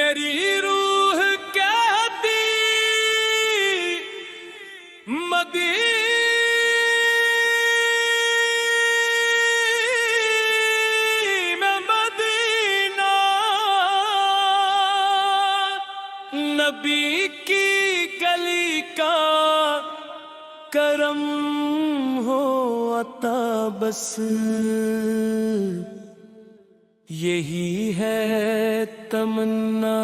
میری روح کہتی مدینہ مدینہ، نبی کی گلی کا کرم ہو عطا بس، یہی ہے تمنا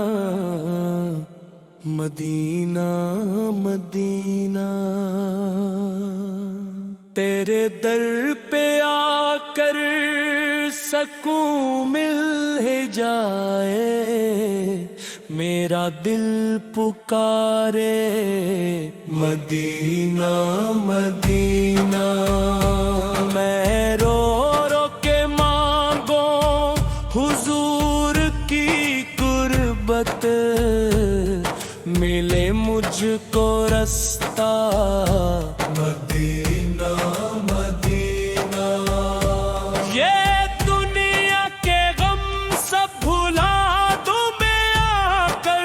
مدینہ مدینہ۔ تیرے در پہ آ کر سکون مل ہے جائے، میرا دل پکارے مدینہ مدینہ۔ میں رو رو کے مانگوں حضور کی قربت، ملے مجھ کو رستہ مدینہ مدینہ۔ یہ دنیا کے غم سب بھلا دوں میں آ کر،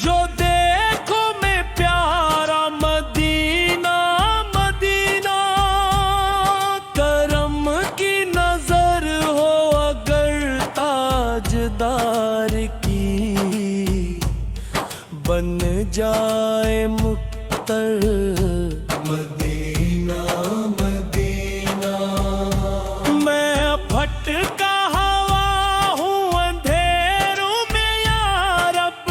جو دیکھو میں پیارا مدینہ مدینہ۔ کرم کی نظر ہو اگر تاجدار کی، بن جائے مقتر مدینہ مدینہ۔ میں بھٹکا ہوا ہوں اندھیروں میں یا رب،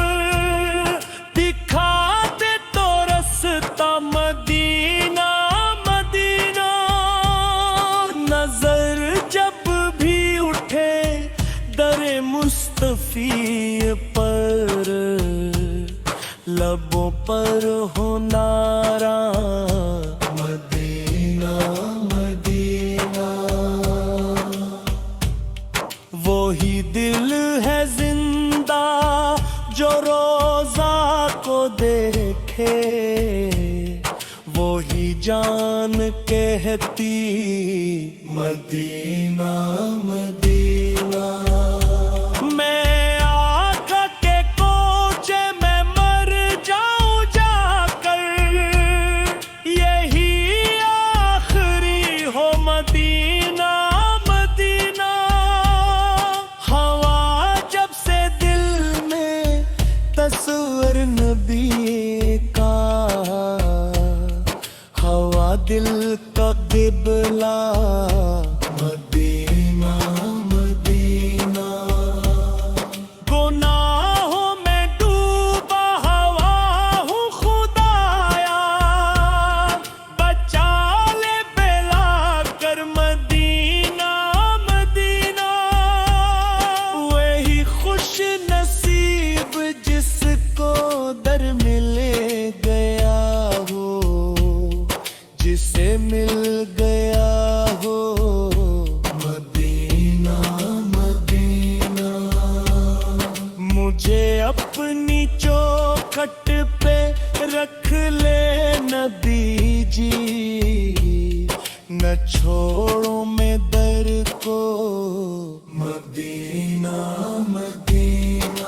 دکھا دے تو رستہ مدینہ مدینہ۔ نظر جب بھی اٹھے در مصطفی پر، لبوں پر ہو نعرہ مدینہ مدینہ۔ وہی دل ہے زندہ جو روزہ کو دیکھے، وہی جان کہتی مدینہ مدینہ۔ تصور نبی کا ہوا دل کا قبلہ مدینہ مدینہ۔ گناہوں میں ڈوبا ہوا ہوں خدایا، بچا لے بلا کر مدینہ مدینہ۔ وہی خوش نصیب جس کو در ملے گیا ہو، جسے مل گیا ہو مدینہ مدینہ۔ مجھے اپنی چوکھٹ پہ رکھ لے نبی جی، نہ چھوڑوں میں در کو مدینہ مدینہ۔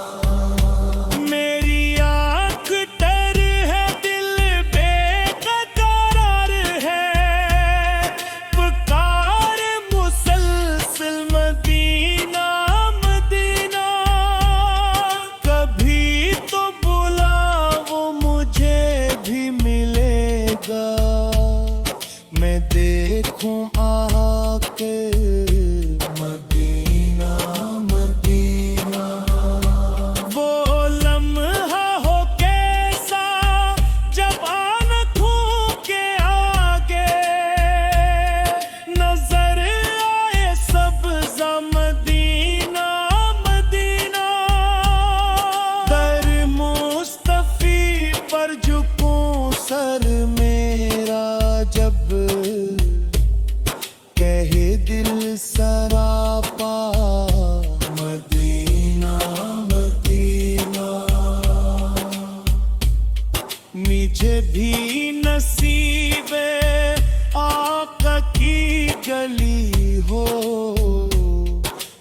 میں دیکھوں آ کے مدینہ مدینہ۔ وہ لمحہ ہو کیسا جب آنکھوں کے آگے نظر آئے سبزہ مدینہ مدینہ۔ در مصطفی پر جھکوں سر میرا جب، کہے دل سراپا مدینہ مدینہ۔ مجھے بھی نصیب آقا کی گلی ہو،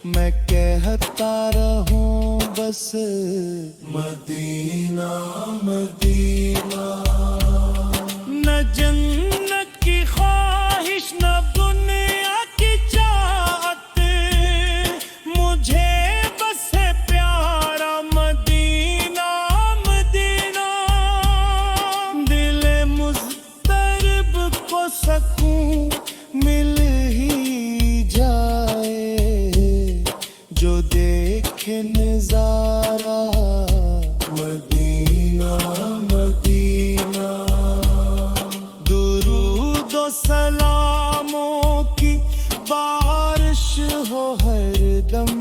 میں کہتا رہوں بس بس مدینہ مدینہ، نہ جنت کی خواہش نہ دنیا کی چاہت، مجھے بس ہے پیارا مدینہ مدینہ، دل مضطرب کو سکون مل ہی جائے، جو دیکھے نظارہ مدینہ مدینہ، درود و سلاموں کی بارش ہو ہر دم،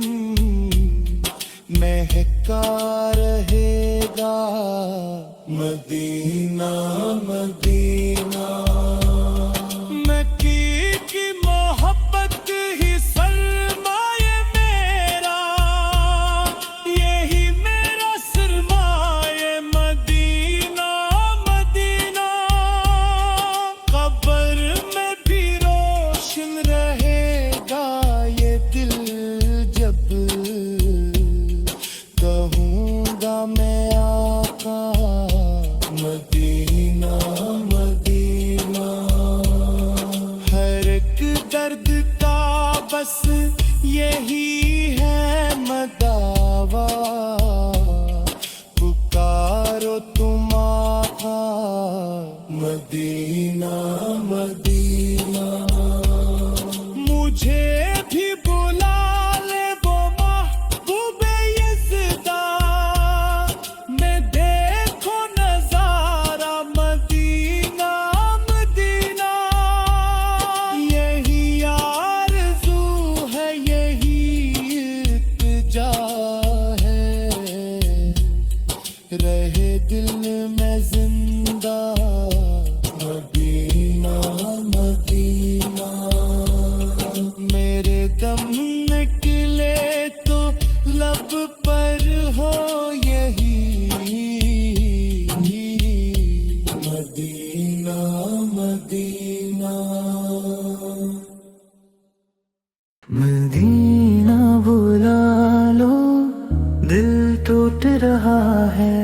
مہکا رہے گا مدینہ مدینہ، مکی کی محبت ہی سرمایہ میرا، یہی میرا سرمایہ مدینہ مدینہ، قبر میں بھی روشن رہے گا یہ دل جب کہوں گا میں آقا مدینہ مدینہ، ہر ایک درد کا بس یہی ہے مداوا، پکارو تم آقا مدینہ مدینہ، مجھے بھی بلا لے وہ محبوب یزداں، میں دیکھو نظارہ مدینہ مدینہ، یہی آرزو ہے یہی التجا ہے، رہے دل میں زندہ مدینہ مدینہ، میرے دم نکلے تو لب پر ہو یہی مدینہ مدینہ، مدینہ بلا لو دل ٹوٹ رہا ہے،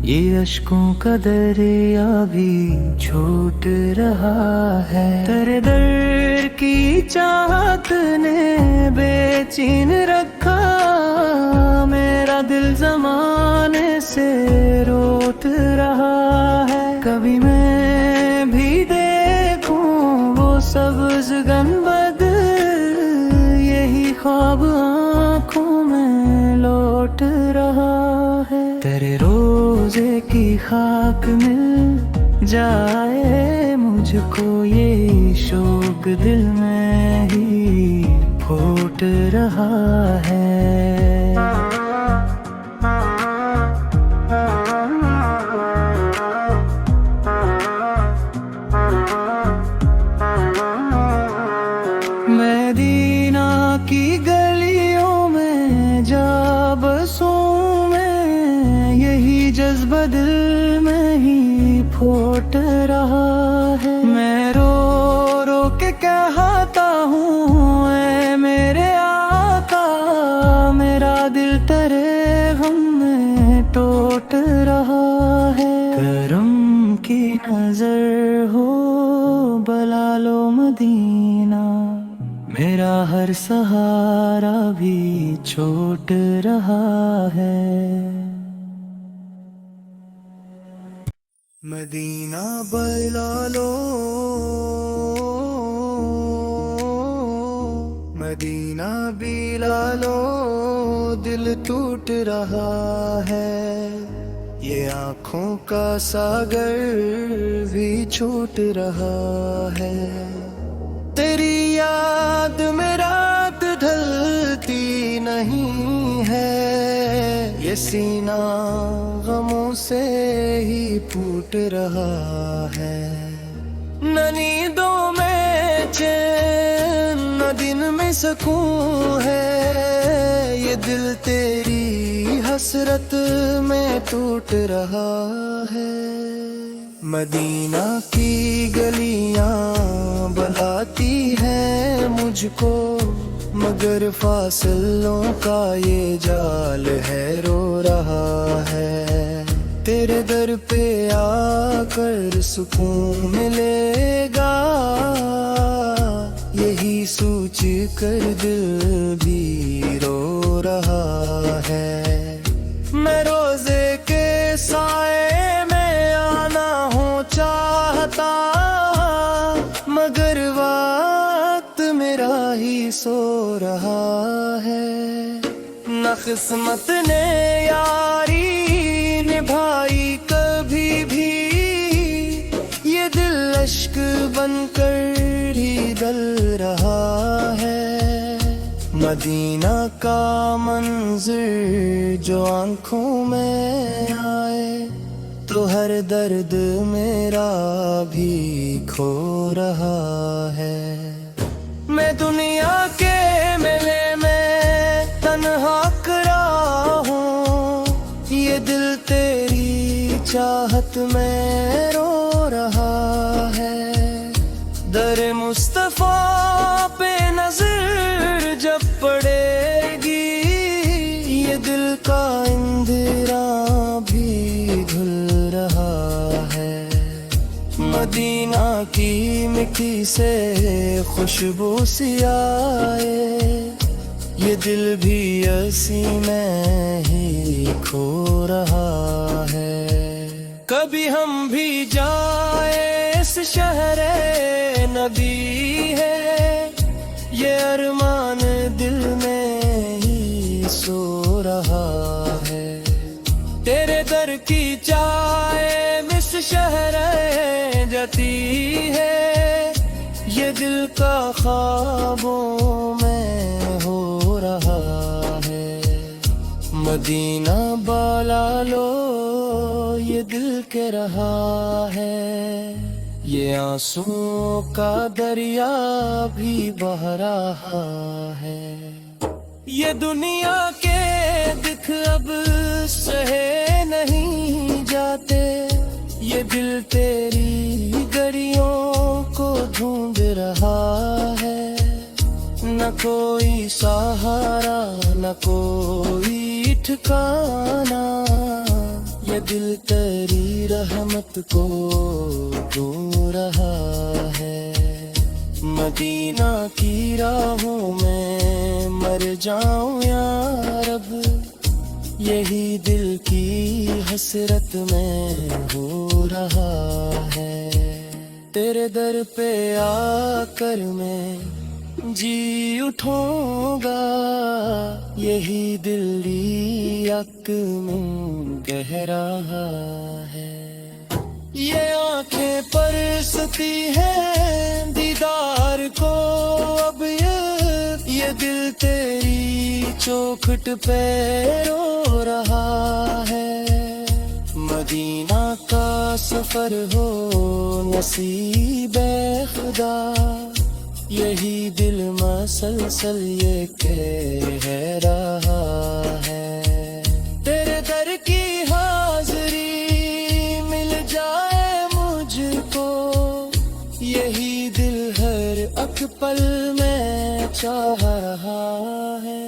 یہ اشکوں کا دریا بھی چھوٹ رہا ہے، تیرے در کی چاہت نے بے چین رکھا، میرا دل زمانے سے روٹ رہا ہے، کبھی میں بھی دیکھوں وہ سبز گنبد، یہی خواب آنکھوں میں لوٹ رہا ہے، تیرے روزے کی خاک مل جائے مجھ کو، یہ شوق دل میں ہی پھوٹ رہا ہے، مدینہ کی گلیوں میں جا بسوں میں، یہی جذبہ دل میں ہی پھوٹ رہا ہے، میں رو رو کے کہتا ہوں اے میرے آقا، میرا دل تیرے غم میں ٹوٹ رہا ہے، کرم کی نظر ہو بلا لو مدینہ، میرا ہر سہارا بھی چھوٹ رہا ہے، مدینہ بلا لو مدینہ بلا لو دل ٹوٹ رہا ہے، یہ آنکھوں کا ساگر بھی چھوٹ رہا ہے، تیری یاد میں رات ڈھلتی نہیں ہے، یہ سینہ غموں سے ہی پھوٹ رہا ہے، نہ نیندوں میں چین نہ دن میں سکون ہے، یہ دل تیری حسرت میں ٹوٹ رہا ہے، مدینہ کی گلیاں بلاتی ہیں مجھ کو، مگر فاصلوں کا یہ جال ہے رو رہا ہے. تیرے در پہ آ کر سکون ملے گا یہی سوچ کر دل بھی رو رہا ہے. میں روزے کے سائے میں آنا ہوں چاہتا مگر وقت میرا ہی سو رہا ہے. نہ قسمت نے یاری نبھائی کبھی بھی یہ دل اشک بن کر ہی گل رہا ہے. مدینہ کا منظر جو آنکھوں میں آئے تو ہر درد میرا بھی کھو رہا ہے. میں دنیا کے میلے میں تنہا کھڑا ہوں یہ دل تیری چاہت میں رو رہا ہے. در مصطفیٰ پہ نظر جب پڑے گی یہ دل کا اندھیرا بھی دھل رہا ہے. مدینہ کی مٹی سے خوشبو سی آئے یہ دل بھی اسی میں ہی کھو رہا ہے. کبھی ہم بھی جائیں اس شہر نبی ہے یہ ارمان دل میں ہی سو رہا ہے. تیرے در کی چائے مس شہر جاتی ہے یہ دل کا خوابوں میں ہو رہا ہے. مدینہ بالا لو یہ دل کے رہا ہے یہ آنسوں کا دریا بھی بہہ رہا ہے. یہ دنیا کے دکھ اب سہے نہیں جاتے یہ دل تیری گڑیوں کو ڈھونڈ رہا ہے. نہ کوئی سہارا نہ کوئی ٹھکانا یہ دل تیری رحمت کو ڈھونڈ رہا ہے. مدینہ کی راہوں میں مر جاؤں یا رب یہی دل کی حسرت میں ہو رہا ہے. تیرے در پہ آ کر میں جی اٹھوں گا یہی دلی یک میں کہہ رہا ہے. یہ آنکھیں پرستی ہیں دیدار کو اب یہ دل تیری چوکھٹ پہ رو رہا ہے. مدینہ کا سفر ہو نصیب خدا یہی دل مسلسل یہ کہہ رہا ہے. تیرے در کی حاضری مل جائے مجھ کو یہی دل ہر ایک پل میں چاہ رہا ہے.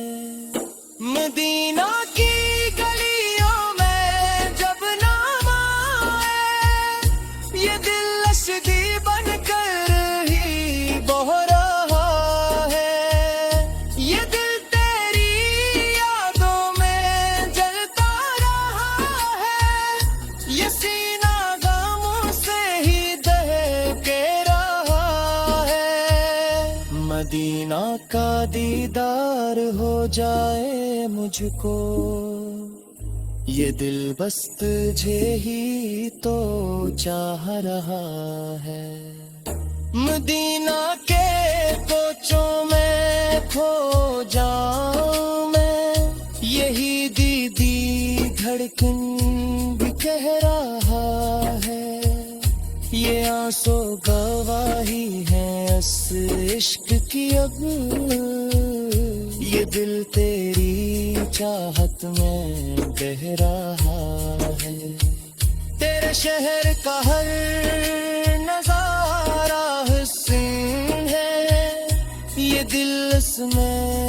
مدینہ کی گلیوں میں جب نام آئے یہ دل اشکی بن کر ہی بہہ رہا ہے. یہ دل تیری یادوں میں جلتا رہا ہے یہ سینہ غموں سے ہی دہکے رہا ہے. مدینہ کا دیدار ہو جائے مجھ کو یہ دل بس تجھے ہی تو چاہ رہا ہے. مدینہ کے کوچوں میں کھو جاؤں میں یہی دیدی دھڑکن بھی کہہ رہا ہے. یہ آنسو گواہی ہے اس عشق کی اب یہ دل تیری چاہت میں بہہ رہا ہے. تیرے شہر کا ہر نظارہ حسین ہے یہ دل اس میں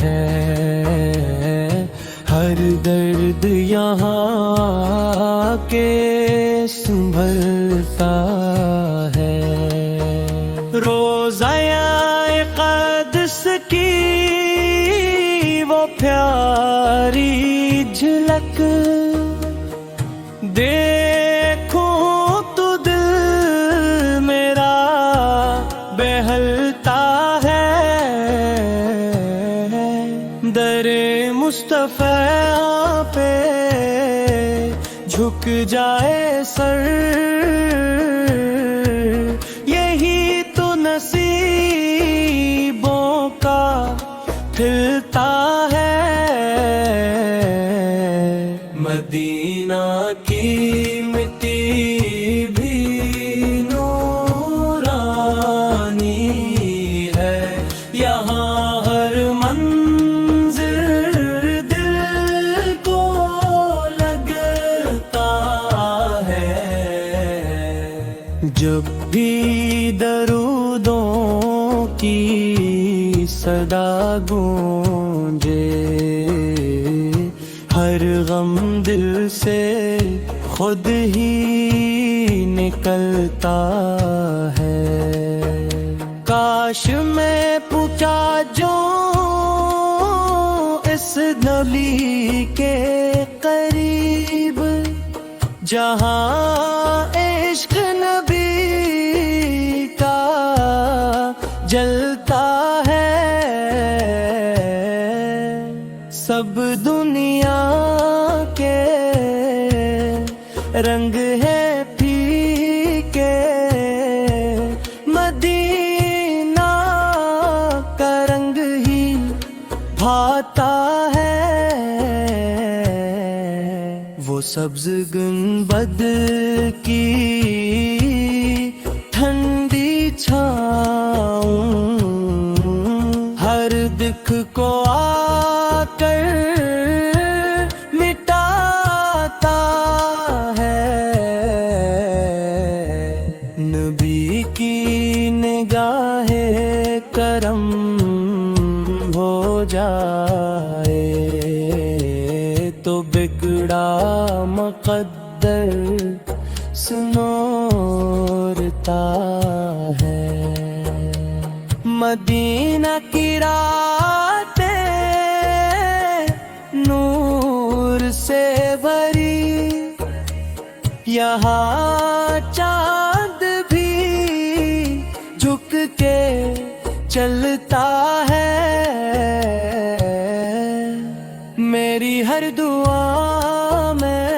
ہے، ہر درد یہاں کے سنبھلتا ہے۔ روزہ قدس کی وہ پیاری جھلک دیکھوں تو دل میرا بہلتا ہے، در مصطفیٰ پہ جھک جائے سر، یہی تو نصیبوں کا کھلتا ہے۔ مدینہ کی مٹی بھی نورانی ہے، یہاں ہر منظر دل کو لگتا ہے۔ جب بھی درودوں کی صدا گونجے، ہر غم دل سے خود ہی نکلتا ہے۔ کاش میں پہنچا جو اس نبی کے قریب، جہاں عشق نبی کا جلتا ہے۔ سب دنیا کے رنگ ہے پھیکے، مدینہ کا رنگ ہی بھاتا ہے۔ وہ سبز گنبد کی ٹھنڈی چھاؤں ہر دکھ کو آ کر مٹاتا ہے۔ نبی کی نگاہ کرم ہو جائے تو بگڑا مقدر سنورتا ہے۔ مدینہ کی راتیں نور سے بھری، یہاں چاند بھی جھک کے چلتا ہے۔ میری ہر دعا میں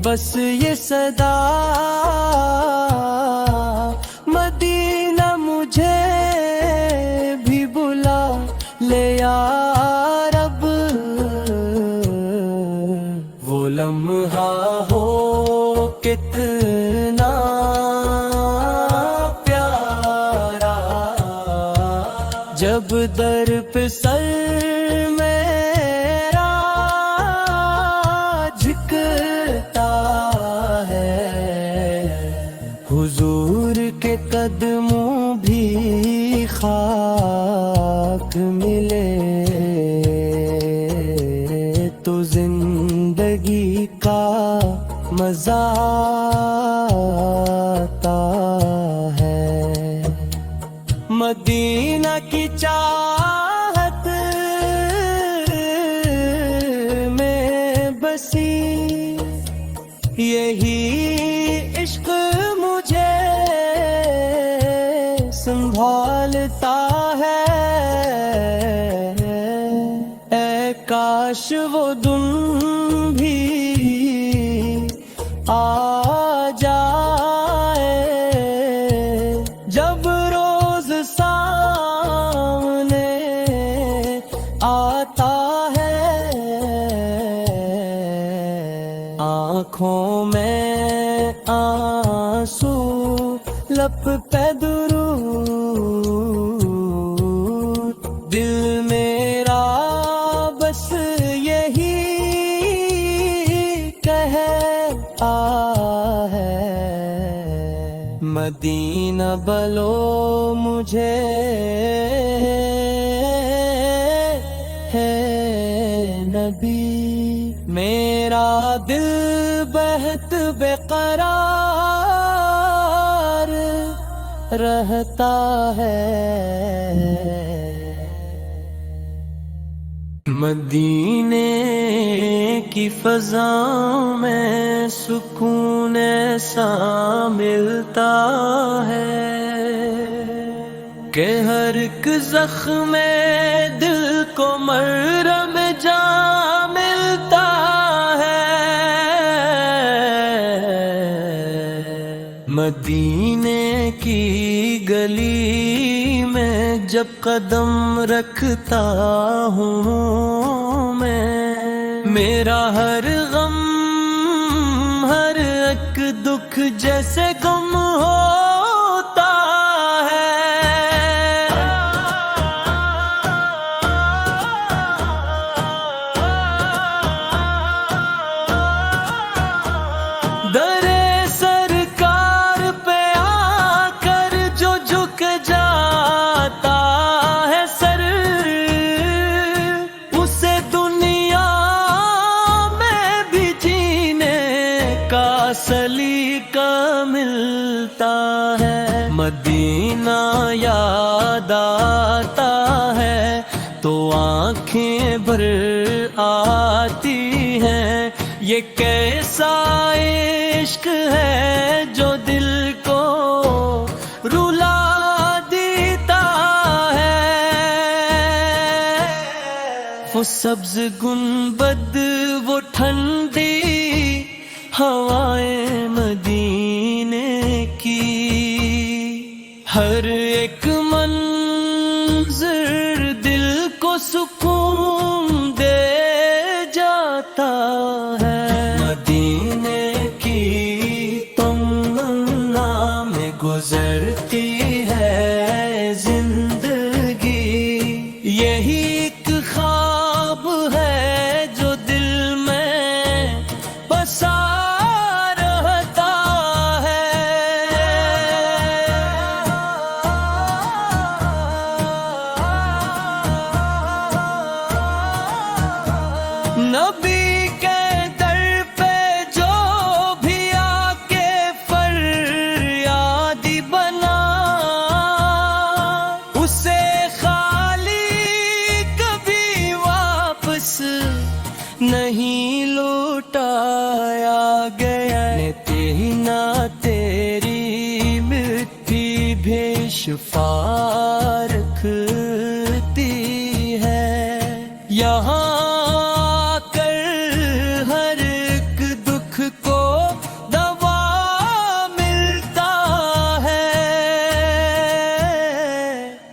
بس یہ صدا، مدینہ مجھے بھی بلا لے یا رب۔ وہ لمحہ ہو کتنا پیارا، جب در پہ سر میرا جھکتا ہے۔ حضور کے قدموں بھی خاک ملے تو زندگی کا مزہ آتا ہے۔ مدینہ کی چاہت میں بسی، یہی عشق مجھے سنبھالتا ہے۔ اے کاش وہ دن بھی آ جائے جب روز سامنے آتا ہے۔ آنکھوں میں آنسو، لب پہ درود، دل میرا بس یہی کہتا ہے۔ مدینہ بلو مجھے ہے نبی، میرا دل بہت بے قرار رہتا ہے۔ مدینے کی فضاؤں میں سکون ایسا ملتا ہے کہ ہر ایک زخم دل کو مرہم جا ملتا ہے۔ مدینے کی گلی میں جب قدم رکھتا ہوں میں، میرا ہر غم ہر ایک دکھ جیسے گم ہوتا ہے۔ در سرکار پہ آ کر جو جھک جاتا ہے سر، اسے دنیا میں بھی جینے کا سلیقہ ملتا ہے۔ مدینہ یاد آتا ہے تو آنکھیں بھر آتی ہیں، یہ کیسا عشق ہے جو دل کو رلا دیتا ہے۔ وہ سبز گنبد، وہ ٹھنڈی ہوائیں مدینے کی، ہر ایک منظر دل کو سکون دے جاتا ہے۔ مدینے کی تمنا میں گزرتی ہے زندگی، یہی ایک خواب ہے جو دل میں بسا رہتا ہے۔ نبی کے در پہ جو بھی آ کے فریادی بنا، اسے خالی کبھی واپس نہیں لوٹایا گیا۔ تیری نہ تیری مٹی بھی شفا رکھتی ہے، یہاں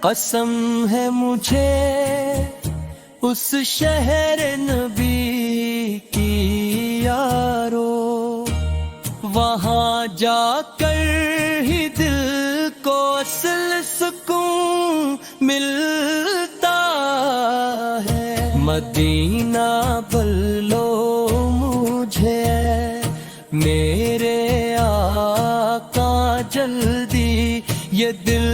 قسم ہے مجھے اس شہر نبی کی یارو، وہاں جا کر ہی دل کو اصل سکون ملتا ہے۔ مدینہ بلو مجھے میرے آقا جلدی، یہ دل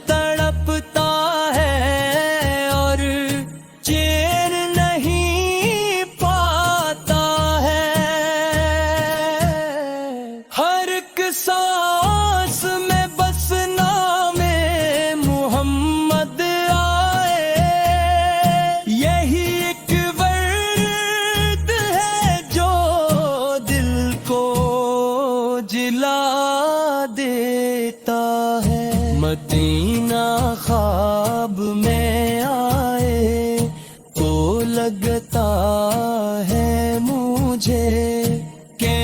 تڑپتا ہے اور چین نہیں پاتا ہے۔ ہر ایک سانس میں بس نام محمد آئے، یہی ایک ورد ہے جو دل کو جلا دیتا ہے۔ مدینہ خواب میں آئے تو لگتا ہے مجھے کہ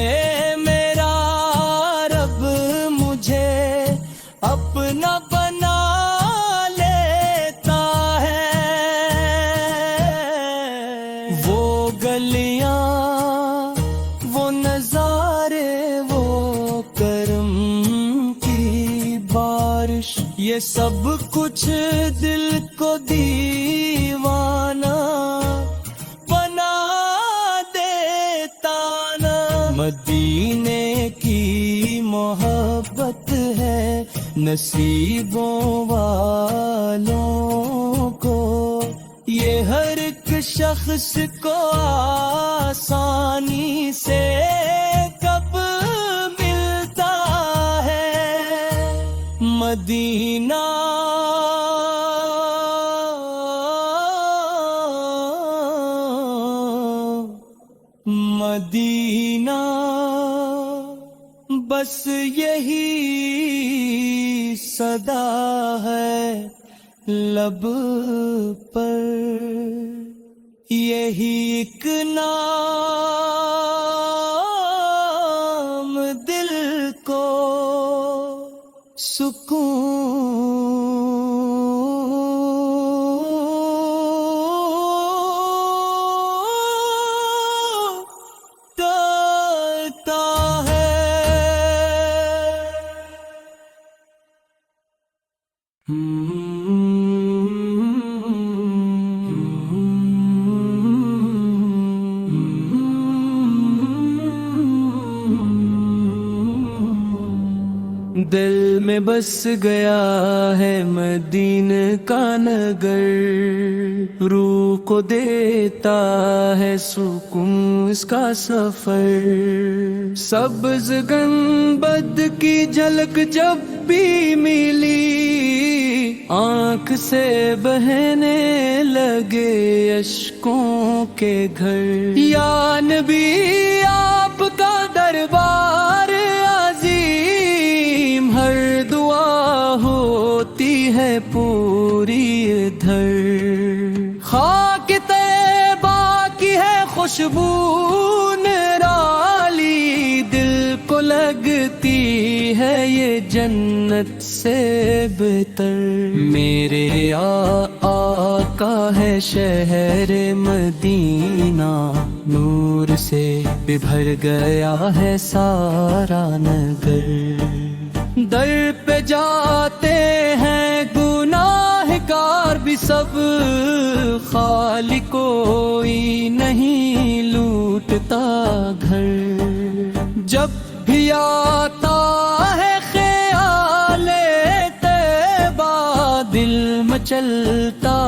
میرا رب مجھے اپنا بنا لیتا ہے۔ وہ گلیاں، وہ نظارے، وہ کرم کی بارش، یہ سب کچھ دل کو دیوانہ بنا دیتا نا۔ مدینے کی محبت ہے نصیبوں والوں کو یہ ہر ایک شخص کو آسانی سے کب ملتا ہے مدینہ مدینہ بس یہی صدا ہے لب پر یہی ایک نام دل کو سکون دیتا ہے۔ دل میں بس گیا ہے مدینہ کا نگر، روح کو دیتا ہے سکون اس کا سفر، سبز گنبد کی جھلک جب بھی ملی آنکھ سے بہنے لگے اشکوں کے گھر، یا نبی آپ کا دربار عظیم، ہر دعا ہوتی ہے پوری ادھر، خاک طیبہ کی ہے خوشبو نرالی، دل کو لگتی ہے یہ جنت سے بہتر، میرے آقا ہے شہر مدینہ، نور سے بھر گیا ہے سارا نگر، در پہ جاتے ہیں گناہگار بھی سب، خالی کوئی نہیں لوٹتا گھر، جب بھی آتا ہے خیال طیبہ دل مچلتا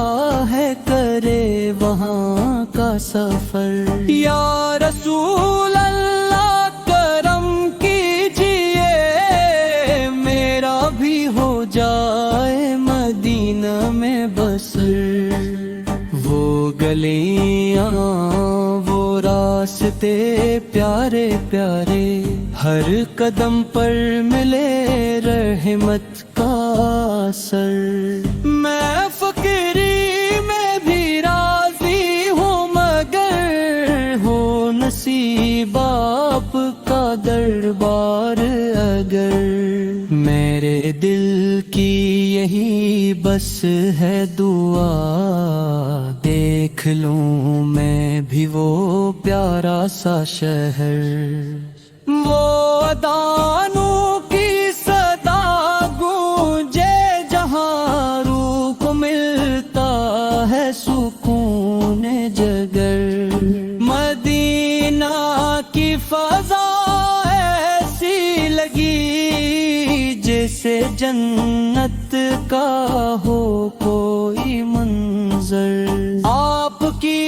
ہے کرے وہاں کا سفر، یا رسول اللہ کرم کیجئے میرا بھی ہو جائے مدینہ میں بسر، وہ گلیاں وہ راستے پیارے پیارے، ہر قدم پر ملے رحمت کا اثر، میں فقیری میں بھی راضی ہوں مگر ہو نصیب آپ کا دربار اگر، میرے دل کی یہی بس ہے دعا، دیکھ لوں میں بھی وہ پیارا سا شہر، وہ اذانوں کی صدا گونجے جہاں روح کو ملتا ہے سکون جگر، مدینہ کی فضا ایسی لگی جیسے جنت کا ہو کوئی منظر، آپ کی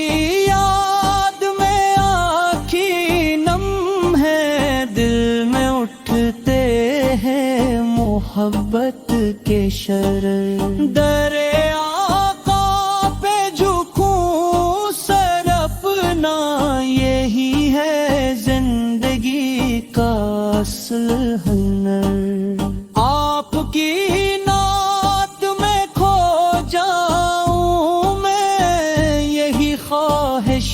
یاد میں آنکھیں نم ہے، دل میں اٹھتے ہیں محبت کے شرر، در آقا پہ جھکوں سر اپنا، یہی ہے زندگی کا اصل ہنر، آپ کی نعت میں کھو جاؤں میں، یہی خواہش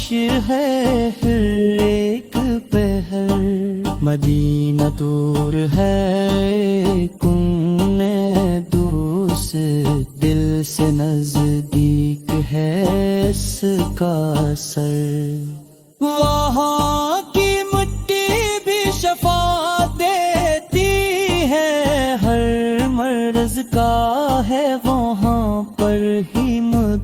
ہے ہر ایک پہر، مدینہ دور ہے کن دوس، دل سے نزدیک ہے اس کا سر، وہاں کی مٹی بھی شفا دیتی ہے، ہر مرض کا ہے وہاں پر ہی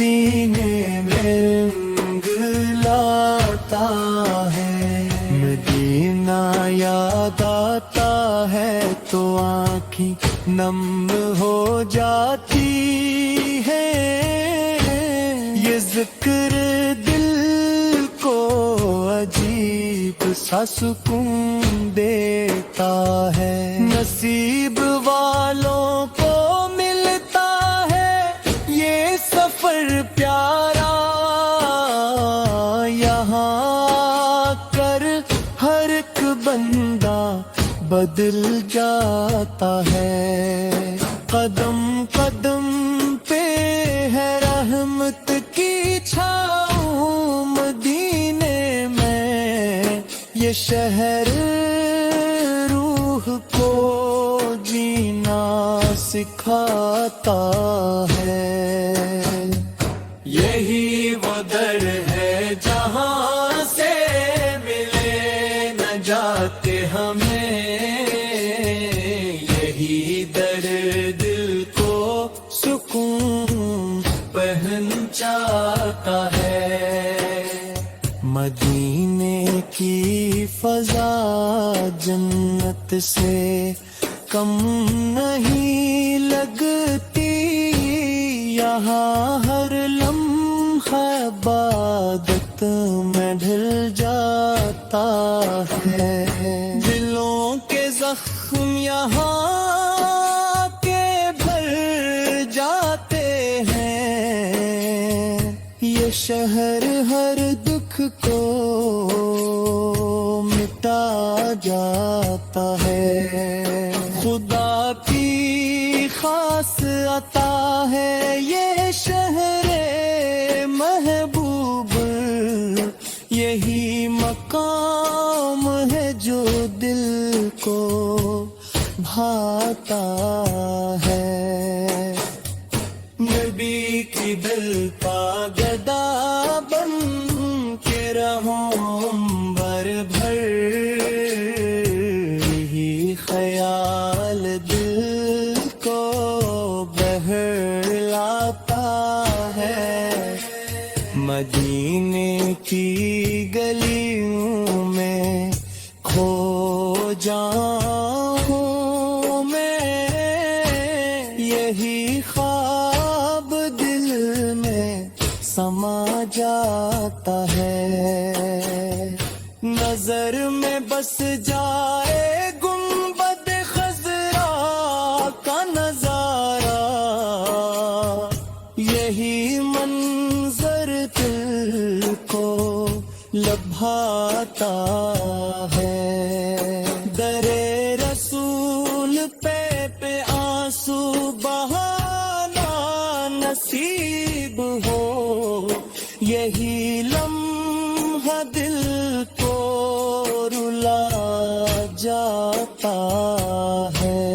مدینے میں رنگ لاتا ہے، مدینہ یاد آتا ہے تو آنکھیں نم ہو جاتی ہے، یہ ذکر دل کو عجیب سا سکون دیتا ہے، نصیب والوں کو ملتا ہے یہ سفر پیارا، یہاں آ کر ہر ایک بندہ بدل جاتا ہے، قدم قدم پہ ہے رحمت کی چھاؤں، مدینے میں یہ شہر روح کو جینا سکھاتا ہے، یہی وہ در ہے جہاں سے ملے نجات ہمیں، یہی در دل کو سکون پہنچاتا ہے، مدینے کی فضا جنت سے کم نہیں لگتی، یہاں ہر لمحہ عبادت میں ڈھل جاتا ہے، دلوں کے زخم یہاں کے بھر جاتے ہیں، یہ شہر ہر دکھ کو مٹا جاتا ہے، خدا کی خاص عطا ہے یہ شہر محبوب، یہی مقام ہے جو دل کو بھاتا ہے، نبی کی دل پاگدا بن کے رہوں عمر بھر، یہی خیال دل کو بہلاتا ہے، مدینے کی گلیوں میں کھو جاؤں میں، یہی خواب دل میں سما جاتا ہے، نظر میں بس جائے گنبد خضرا کا نظارہ، یہی منظر دل کو لبھاتا ہے، در رسول پہ آنسو بہانا نصیب ہو، یہی لمحہ دل کو رلا جاتا ہے،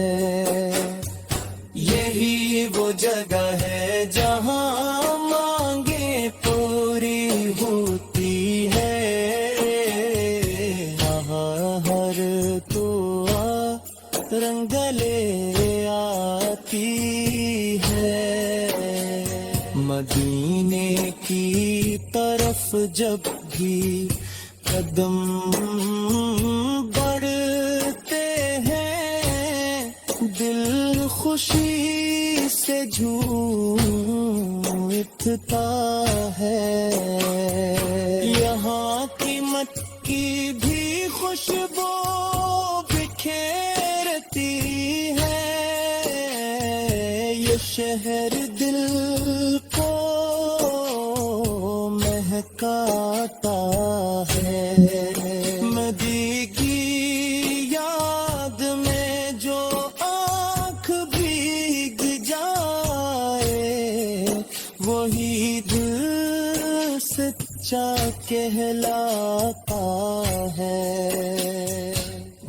یہی وہ جگہ ہے جہاں مانگیں پوری ہوتی ہے، وہاں ہر دعا رنگ لے آتی ہے، مدینے کی طرف جب بھی قدم بڑھتے ہیں، دل خوشی سے جھوم اٹھتا ہے، یہاں کی مٹی بھی خوشبو بکھیرتی ہے، یہ شہر دل کو مہکاتا ہے، مدی کی یاد میں جو آنکھ بھیگ جائے، وہی دل سچا کہلاتا ہے،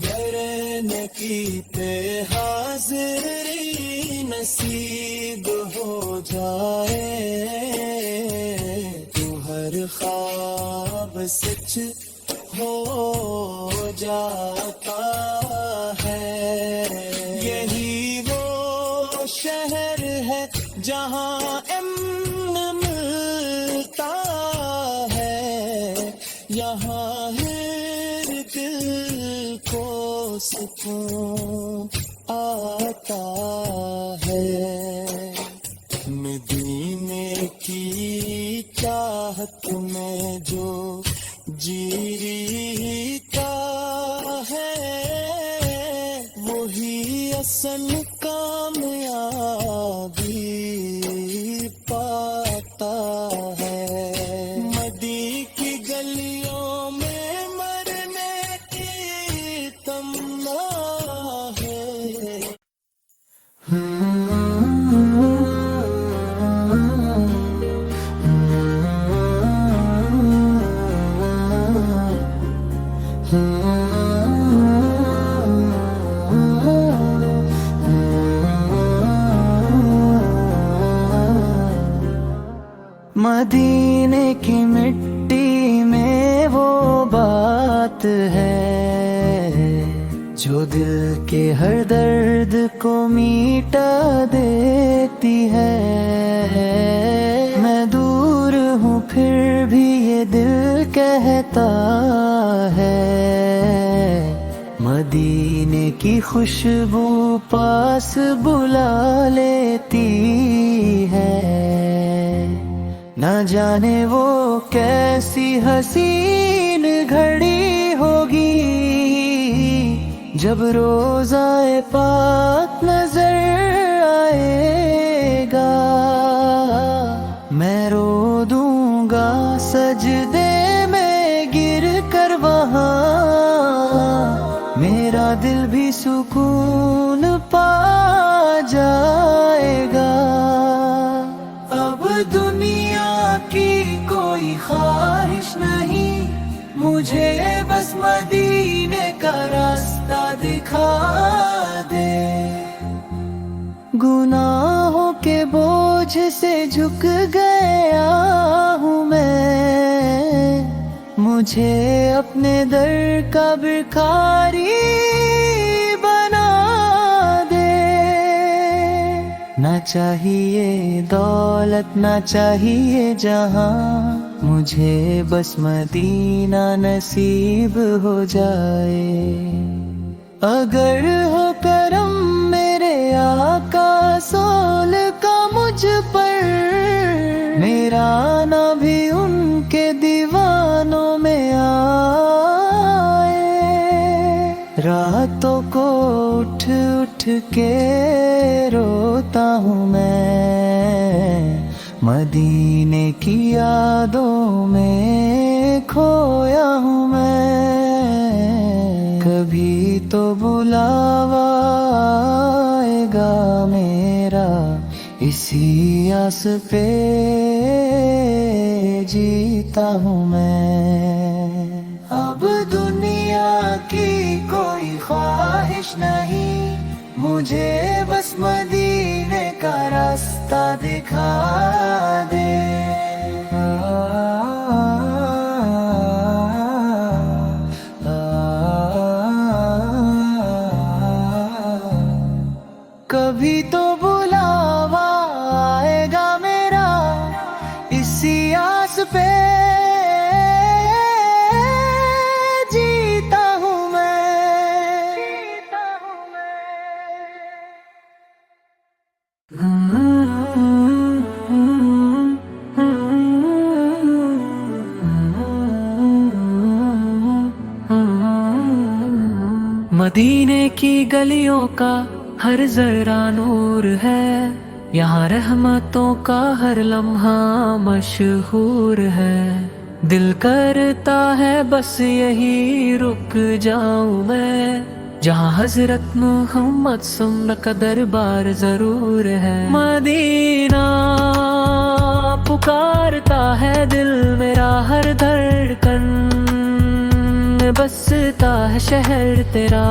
گرنے کی پہ حاضری نصیب ہو جائے، تو ہر خواب سچ ہو جاتا ہے، یہی وہ شہر ہے جہاں امن مل یہاں ہے دل کو سکون آتا ہے، مدینے کی چاہت میں جو جیتا ہے وہی اصل کامیابی پاتا ہے، مدی کی گلیوں میں مرنے کی تمنا ہے۔ مدینے کی مٹی میں وہ بات ہے جو دل کے ہر درد کو میٹا دیتی ہے، میں دور ہوں پھر بھی یہ دل کہتا ہے، مدینے کی خوشبو پاس بلا لیتی ہے، نہ جانے وہ کیسی حسین گھڑی ہوگی جب روضہ پاک نظر آئے گا، میں رو دوں گا سجدے میں گر کر وہاں، میرا دل بھی سکون پا جائے گا، اب دنیا کی کوئی خواہش نہیں، مجھے بس مدینے کا راستہ دکھا دے، گناہوں کے بوجھ سے جھک گیا ہوں میں، مجھے اپنے در کا بھکاری بنا دے، نہ چاہیے دولت نہ چاہیے جہاں، مجھے بس مدینہ نصیب ہو جائے، اگر ہو کرم میرے آقا سول کا مجھ پر، میرا آنا بھی ان کے دیوانوں میں آئے، راتوں کو اٹھ اٹھ کے روتا ہوں میں، مدینے کی یادوں میں کھویا ہوں میں، کبھی تو بلاوا آئے گا میرا، اسی آس پہ جیتا ہوں میں، اب دنیا کی کوئی خواہش نہیں، مجھے بس مدینے کا راستہ دکھا دے، کبھی تو بلاوا آئے گا میرا، اسی آس پہ جیتا ہوں میں، مدینے کی گلیوں کا ہر ذرہ نور ہے، یہاں رحمتوں کا ہر لمحہ مشہور ہے، دل کرتا ہے بس یہی رک جاؤں میں، جہاں حضرت محمد سمر کا دربار ضرور ہے، مدینہ پکارتا ہے دل میرا ہر دھڑکن میں بستا ہے شہر تیرا،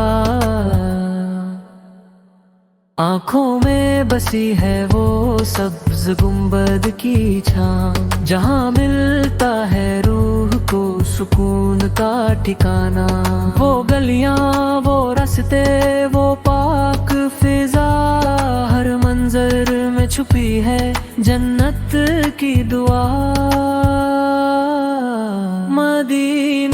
آنکھوں میں بسی ہے وہ سبز گنبد کی چھاں، جہاں ملتا ہے روح کو سکون کا ٹھکانہ، وہ گلیاں وہ راستے وہ پاک فضا، ہر منظر میں چھپی ہے جنت کی دعا، مدینہ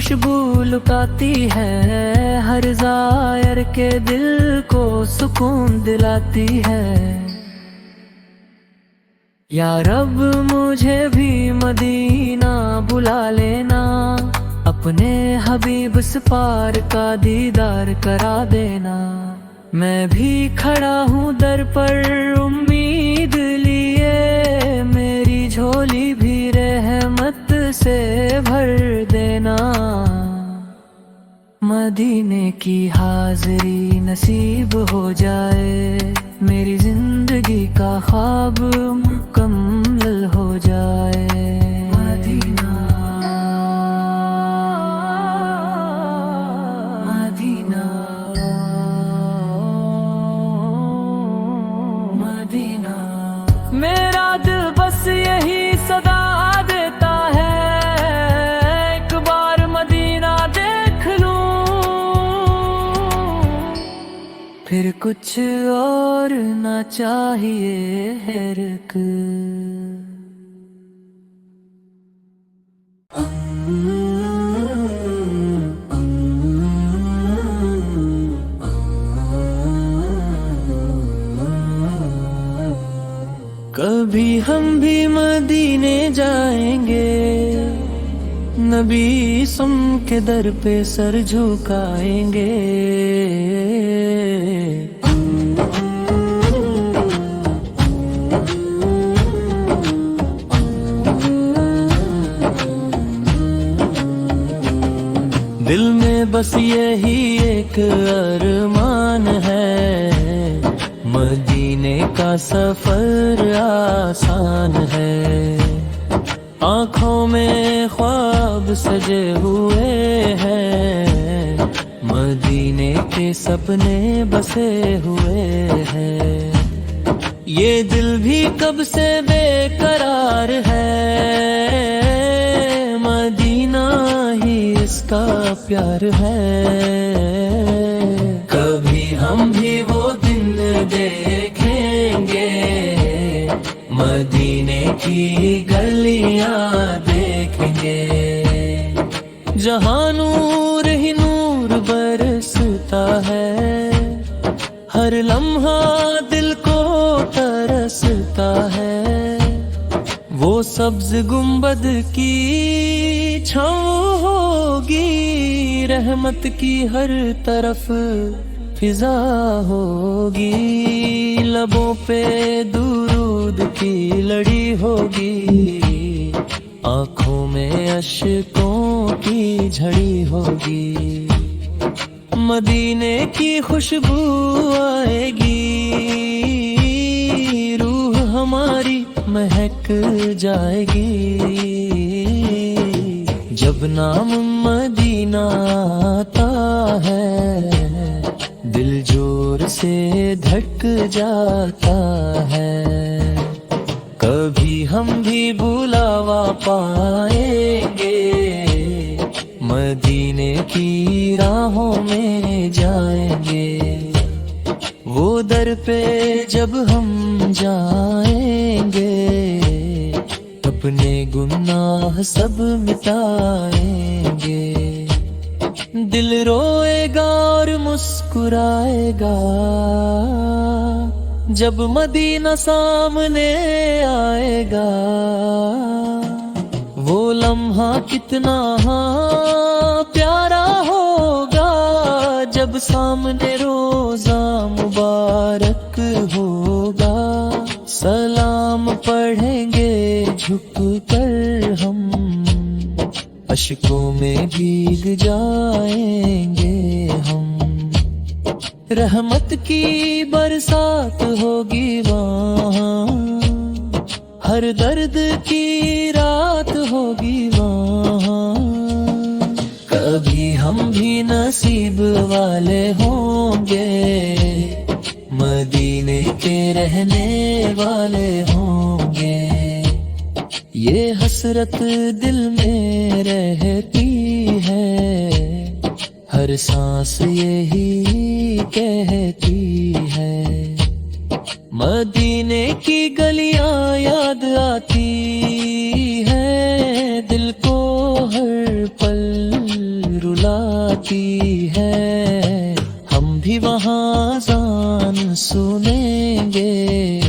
خوشبو لکاتی ہے، ہر زائر کے دل کو سکون دلاتی ہے۔ یا رب مجھے بھی مدینہ بلا لینا، اپنے حبیب سپار کا دیدار کرا دینا۔ میں بھی کھڑا ہوں در پر امید لیے، میری جھولی بھی رحمت سے بھر دینا۔ مدینے کی حاضری نصیب ہو جائے، میری زندگی کا خواب مکمل ہو جائے۔ مدینہ مدینہ مدینہ، میرا دل بس یہی صدا دیتا ہے، ایک بار مدینہ دیکھ لوں، پھر کچھ اور نہ چاہیے ہے رک۔ کبھی ہم بھی مدینے جائیں گے، نبی سم کے در پہ سر جھکائیں گے۔ دل میں بس یہی ایک ارمان ہے، مدینے کا سفر آسان ہے۔ آنکھوں میں خواب سجے ہوئے ہیں، مدینے کے سپنے بسے ہوئے ہیں۔ یہ دل بھی کب سے بے قرار ہے، مدینہ ہی اس کا پیار ہے۔ کبھی ہم بھی وہ دن دیکھیں گے، مدینے کی گلیاں دیکھیں گے، جہاں نور ہی نور برستا ہے، ہر لمحہ دل کو ترستا ہے۔ وہ سبز گنبد کی چھاؤں ہوگی، رحمت کی ہر طرف فضا ہوگی، لبوں پہ درود کی لڑی ہوگی، آنکھوں میں اشکوں کی جھڑی ہوگی۔ مدینے کی خوشبو آئے گی، روح ہماری مہک جائے گی، جب نام مدینہ آتا ہے، دل زور سے دھڑک جاتا ہے۔ کبھی ہم بھی بلاوا پائیں گے، مدینے کی راہوں میں جائیں گے، وہ در پہ جب ہم جائیں گے، اپنے گناہ سب مٹائیں گے۔ دل روئے گا اور مسکرائے گا، جب مدینہ سامنے آئے گا، وہ لمحہ کتنا پیارا ہوگا، جب سامنے روزہ مبارک ہوگا، سلام پڑھیں گے جھک کر ہم، اشکوں میں بھیگ جائیں گے ہم، رحمت کی برسات ہوگی وہاں، ہر درد کی رات ہوگی وہاں، کبھی ہم بھی نصیب والے ہوں گے، مدینے کے رہنے والے ہوں گے، یہ حسرت دل میں رہتی ہے، ہر سانس یہی کہتی ہے، مدینے کی گلیاں یاد آتی ہے، دل کو ہر پل ہوتی ہے ہم بھی وہاں اذان سنیں گے،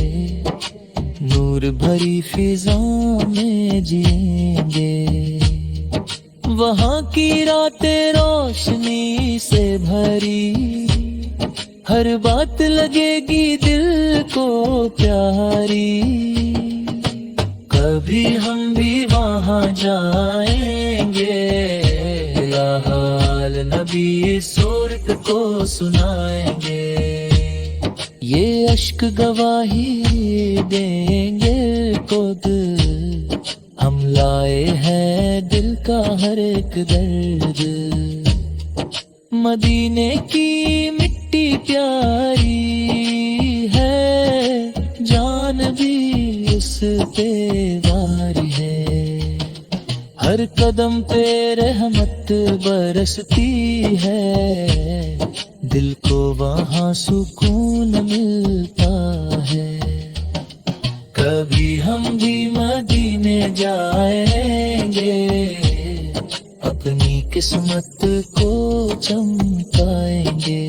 نور بھری فضا میں جئیں گے، وہاں کی راتیں روشنی سے بھری، ہر بات لگے گی دل کو پیاری، کبھی ہم بھی وہاں جائیں گے، یا حال نبی صورت کو سنائیں گے، یہ اشک گواہی دیں گے خود، ہم لائے ہیں دل کا ہر ایک درد، مدینے کی مٹی پیاری ہے، جان بھی اس پہ واری ہے، ہر قدم پہ رحمت برستی ہے، دل کو وہاں سکون ملتا ہے، کبھی ہم بھی مدینے جائیں گے، اپنی قسمت کو چمکائیں گے۔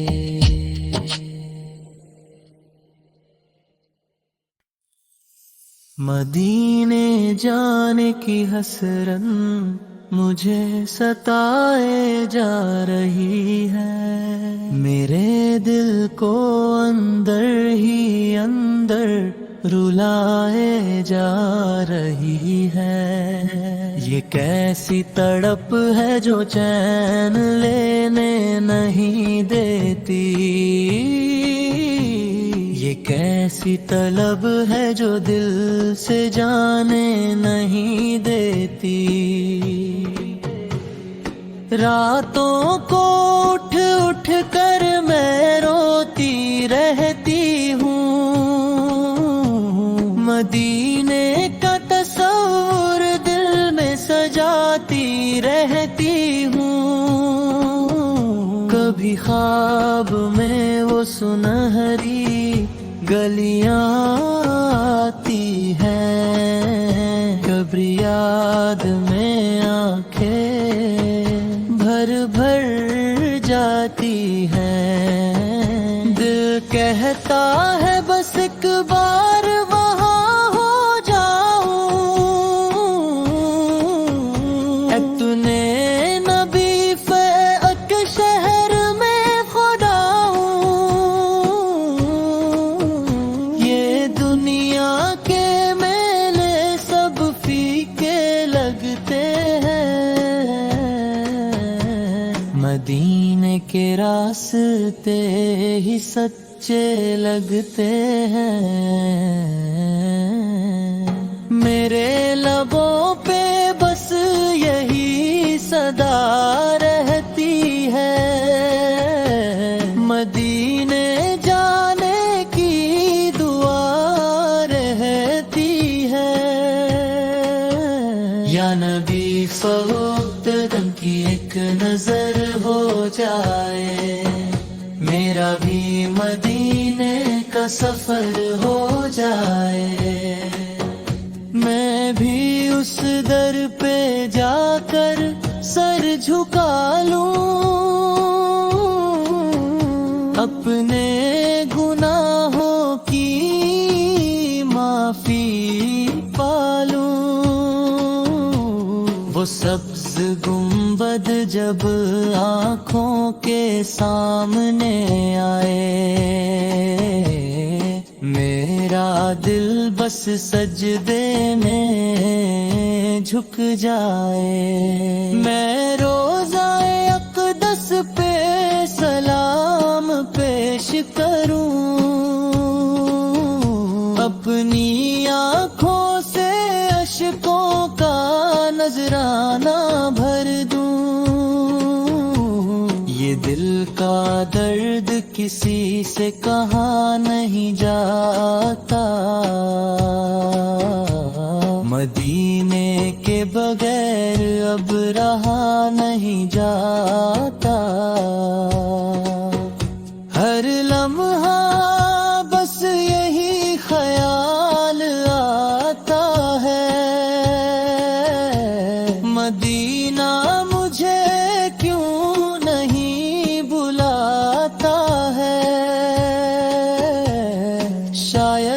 مدینے جانے کی حسرت مجھے ستائے جا رہی ہے، میرے دل کو اندر ہی اندر رلائے جا رہی ہے، یہ کیسی تڑپ ہے جو چین لینے نہیں دیتی، یہ کیسی طلب ہے جو دل سے جانے نہیں دیتی، راتوں کو اٹھ اٹھ کر میں روتی رہتی ہوں، مدینے کا تصور دل میں سجاتی رہتی ہوں، کبھی خواب میں وہ سنہری گلیاں آتی ہیں، کبھی یاد میں آنکھیں بھر بھر جاتی ہیں، دل کہتا ہے بس ایک بار وہاں ہو جاؤں، اتنے نبی فیق شہر میں خدا ہوں، یہ دنیا کے میلے سب فیکے لگتے ہیں، مدینے کے راستے ہی سچے لگتے ہیں، میرے لبوں پہ بس یہی صدا رہتی ہے، مدینے جانے کی دعا رہتی ہے، یا نبی فوقت دم کی ایک نظر ہو جائے، میرا بھی مدینے کا سفر ہو جائے، میں بھی اس در پہ جا کر سر جھکا لوں، اپنے گناہوں کی معافی پالوں، وہ سبز گنبد جب آنکھوں کے سامنے آئے، میرا دل بس سجدے میں جھک جائے، میں روزہ اقدس پہ سلام پیش کروں، اپنی آنکھوں سے اشکوں کا نذرانہ بھر دوں، یہ دل کا درد کسی سے کہا نہیں جاتا، مدینے کے بغیر اب رہا نہیں جاتا، ہر لمحہ بس یہی خیال آتا ہے، مدینہ مجھے کیوں نہیں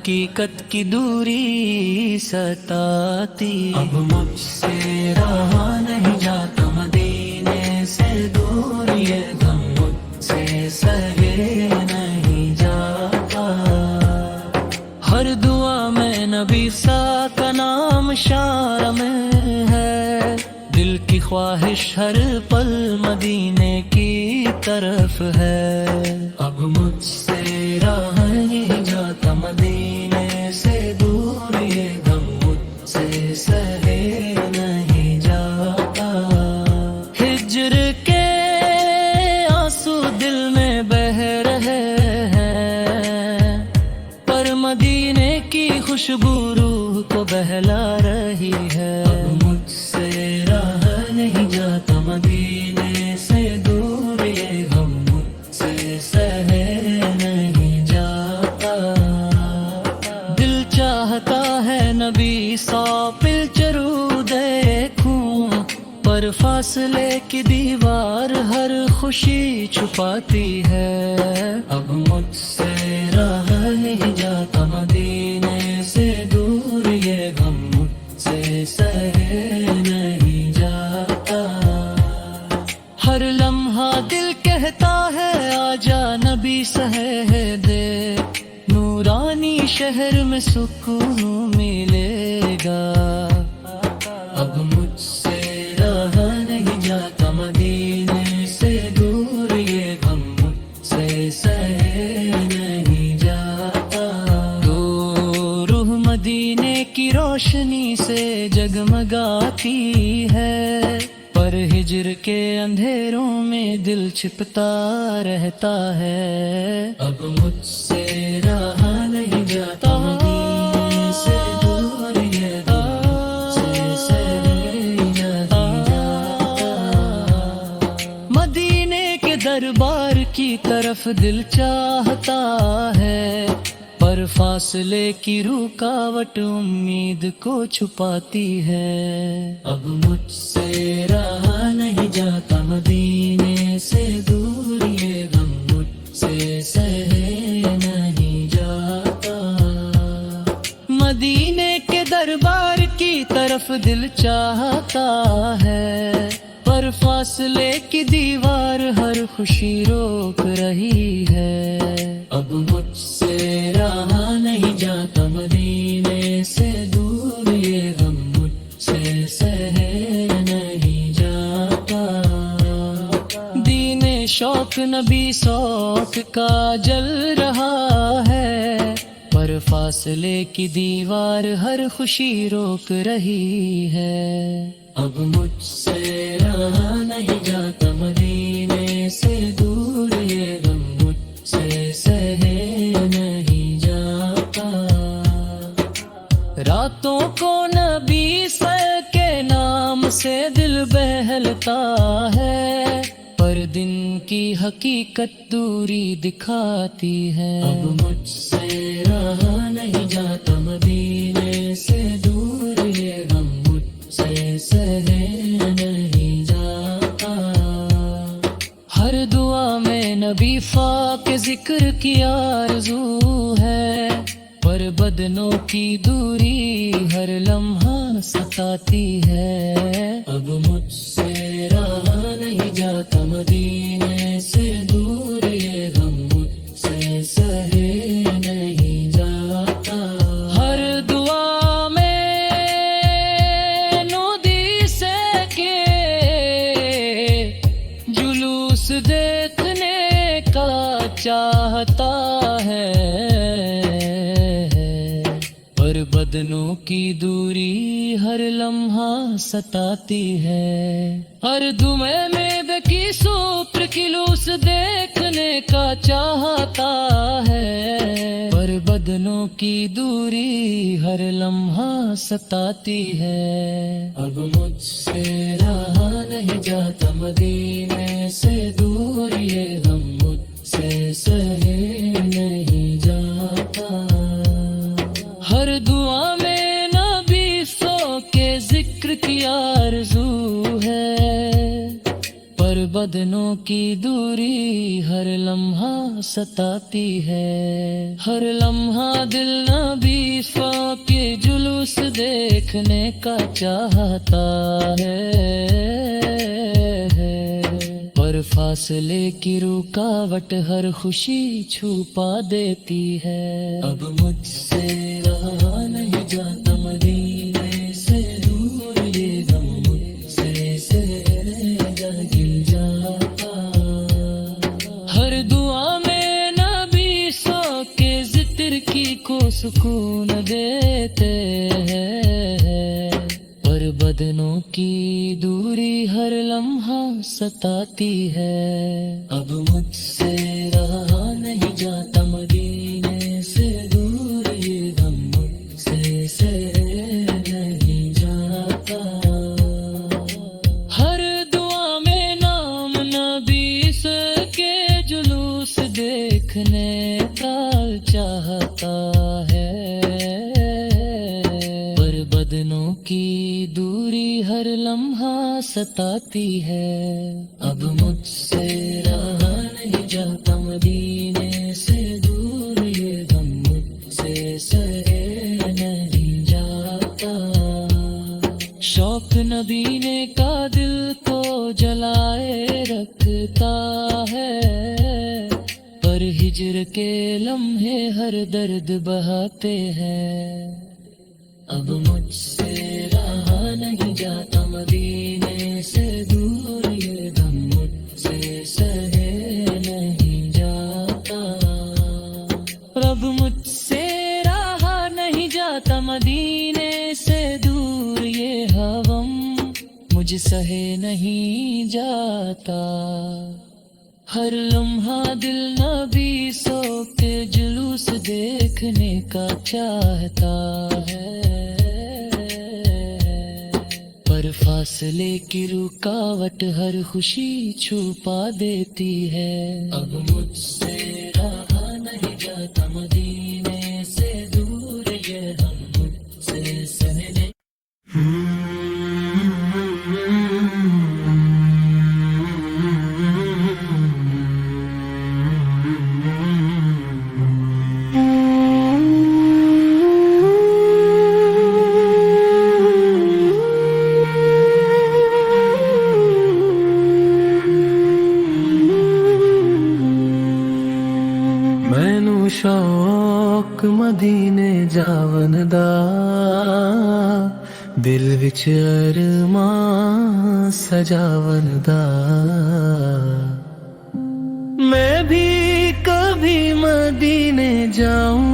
حقیقت کی دوری ستاتی، اب مجھ سے رہا نہیں جاتا مدینے سے دور، یہ غم مجھ سے سہے نہیں جاتا۔ ہر دعا میں نبی سا کا نام شار میں ہے، دل کی خواہش ہر پل مدینے کی طرف ہے، اب مجھ سے رہا نہیں جاتا مدینے سے دور، یہ غم مجھ سے سہے نہیں جاتا۔ ہجر کے آنسو دل میں بہ رہے ہیں، پر مدینے کی خوشبو روح کو بہلا رہی ہے، اب مجھ سے رہا نہیں جاتا مدینے سے دور، یہ غم مجھ سے سہے نہیں جاتا۔ دل چاہتا ہے نبی سا پلچرو دیکھوں، پر فاصلے کی دیوار ہر خوشی چھپاتی ہے، اب مجھ سے رہا نہیں جاتا مدینے سے دور، یہ غم مجھ سے سہے نہیں جاتا۔ ہر لمحہ دل کہتا ہے آجا نبی سہے دے، نورانی شہر میں سکون ملے گا، اب مجھ سے رہا نہیں جاتا مدینے سے دور، یہ غم مجھ سے سہے نہیں جاتا۔ تو روح مدینے کی روشنی سے جگمگاتی ہے، پر ہجر کے اندھیروں میں دل چھپتا رہتا ہے، اب مجھ سے رہا نہیں جاتا مدینے سے دور، یہ غم مجھ سے سہے نہیں جاتا۔ مدینے کے دربار کی طرف دل چاہتا ہے، پر فاصلے کی رکاوٹ امید کو چھپاتی ہے، اب مجھ سے رہا نہیں جاتا مدینے سے دور، یہ غم مجھ سے سہے نہیں جاتا۔ مدینے کے دربار کی طرف دل چاہتا ہے، پر فاصلے کی دیوار ہر خوشی روک رہی ہے، اب مجھ سے رہا نہیں جاتا مدینے سے دور، یہ غم مجھ سے سہے نہیں جاتا۔ دین شوق نبی شوق کا جل رہا ہے، پر فاصلے کی دیوار ہر خوشی روک رہی ہے، اب مجھ سے رہا نہیں جاتا مدینے سے دور، یہ غم مجھ سے سہے نہیں جاتا۔ راتوں کو نبی سر کے نام سے دل بہلتا ہے، پر دن کی حقیقت دوری دکھاتی ہے، اب مجھ سے رہا نہیں جاتا مدینے سے دور، یہ غم مجھ سے سہے نہیں جاتا۔ ہر دعا میں نبی پاک ذکر کی آرزو ہے، پر بدنوں کی دوری ہر لمحہ ستاتی ہے، اب مجھ سے رہا نہیں جاتا مدینے سے دور، یہ غم مجھ سے سہے نہیں جاتا۔ ہر دعا میں نودی سے کے جلوس دیکھنے کا چاہتا ہے، پر بدنوں کی دوری ہر لمحہ ستاتی ہے۔ ہر دمے میں بکی سوپر کی لوس دیکھنے کا چاہتا ہے، پر بدنوں کی دوری ہر لمحہ ستاتی ہے، اب مجھ سے رہا نہیں جاتا مدینے سے دور، یہ غم مجھ سے سہے نہیں جاتا۔ ہر دعا میں نبی سو کے ذکر کی آرزو ہے، پر بدنوں کی دوری ہر لمحہ ستاتی ہے، ہر لمحہ دل نبی کے جلوس دیکھنے کا چاہتا ہے، پر فاصلے کی رکاوٹ ہر خوشی چھپا دیتی ہے۔ اب مجھ سے رہا نہیں جاتا مدینے سے دور، یہ غم مجھ سے گل جاتا، ہر دعا میں نبی سو کے ذکر کی کو سکون دیتے ہیں، پر بدنوں کی دوری ہر لمحہ ستاتی ہے۔ اب مجھ سے رہا نہیں جاتا مدینے سے دور، یہ غم مجھ سے نہیں جاتا، ہر دعا میں نام نبی کے جلوس دیکھنے کا چاہتا ہے، پر بدنوں کی دوری ہر لمحہ ستاتی ہے۔ اب مجھ سے رہا نہیں جاتا مدینے سے دور، یہ غم مجھ سے نہیں جاتا، شوق نبی نے کا دل کو جلائے رکھتا ہے، پر ہجر کے لمحے ہر درد بہاتے ہیں۔ اب مجھ سے رہا نہیں جاتا مدینے سے دور، یہ غم مجھ سے سہے نہیں جاتا، رب مجھ سے رہا نہیں جاتا مدینے سے دور، یہ غم مجھ سہے نہیں جاتا، ہر لمحہ دل نبی سو کے جلوس دیکھنے کا چاہتا ہے، پر فاصلے کی رکاوٹ ہر خوشی چھپا دیتی ہے۔ اب مجھ سے رہا نہیں جاتا مدینے سے دور، یہ غم مجھ سے سہنے شوق مدینے جاون دا، دل وچ ارمان سجاون دا، میں بھی کبھی مدینے جاؤں،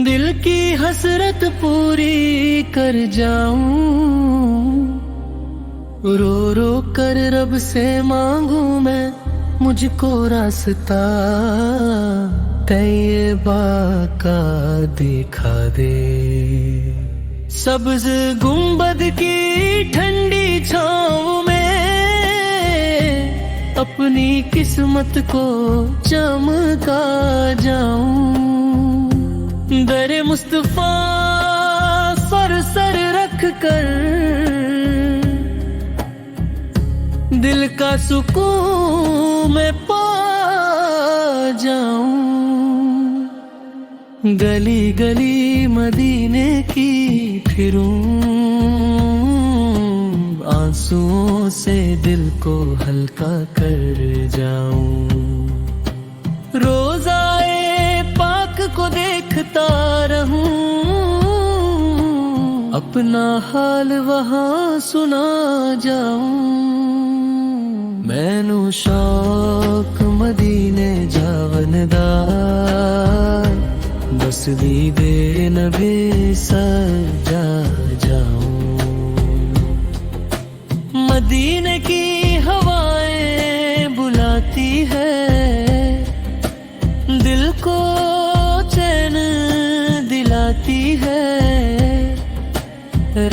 دل کی حسرت پوری کر جاؤں، رو رو کر رب سے مانگوں میں مجھ کو راستہ طیبہ کا دکھا دے، سبز گنبد کی ٹھنڈی چھاؤں میں اپنی قسمت کو چمکا جاؤں، در مصطفیٰ سر رکھ کر دل کا سکون میں پا جاؤں، گلی گلی مدینے کی پھروں، آنسوؤں سے دل کو ہلکا کر جاؤں، روزائے پاک کو دیکھتا رہوں، اپنا حال وہاں سنا جاؤں، مینوں شوق مدینے جاون دا، بس دیدے نبی سجا جاؤں، مدینے کی ہوائیں بلاتی ہے، دل کو چین دلاتی ہے،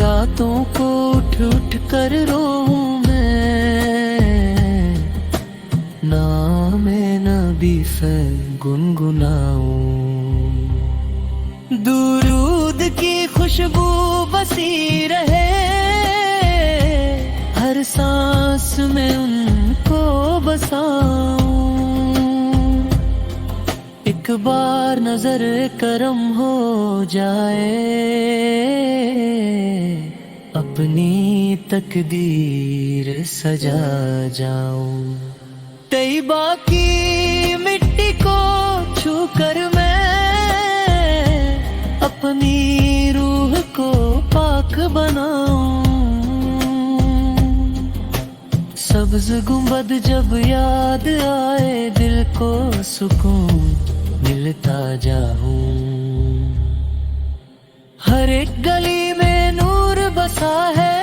راتوں کو اٹھ اٹھ کر روؤں میں، نام نبی فین گنگناؤں، درود کی خوشبو بسی رہے ہر سانس بساؤں، ایک بار نظر کرم ہو جائے، اپنی تقدیر سجا جاؤں۔ طیبہ کی مٹی کو چھو کر میں اپنی روح کو پاک بناؤں، سبز گنبد جب یاد آئے دل کو سکون ملتا جاؤں، ہر ایک گلی میں نور بسا ہے،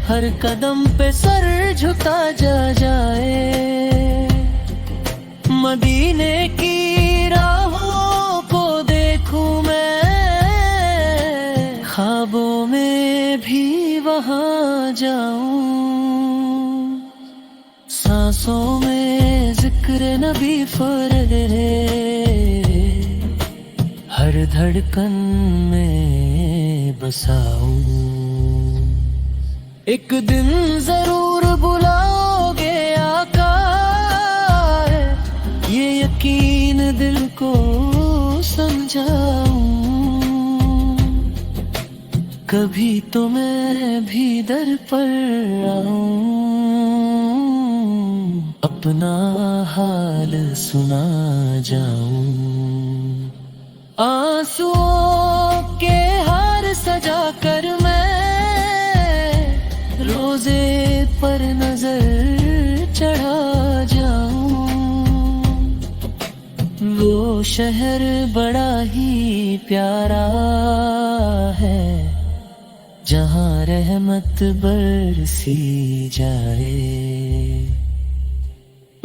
ہر قدم پہ سر جھکا جائے، مدینے کی راہوں کو دیکھوں میں، خوابوں میں بھی وہاں جاؤں، سانسوں میں ذکر نبی پھرے، ہر دھڑکن میں بساؤں۔ ایک دن ضرور بلاؤ گے آقا، یہ یقین دل کو سمجھاؤں، کبھی تو میں بھی در پر آؤں، اپنا حال سنا جاؤں، آنسوؤں کے ہار سجا کر میں روزے پر نظر چڑھا جاؤں، وہ شہر بڑا ہی پیارا ہے جہاں رحمت برسی جائے،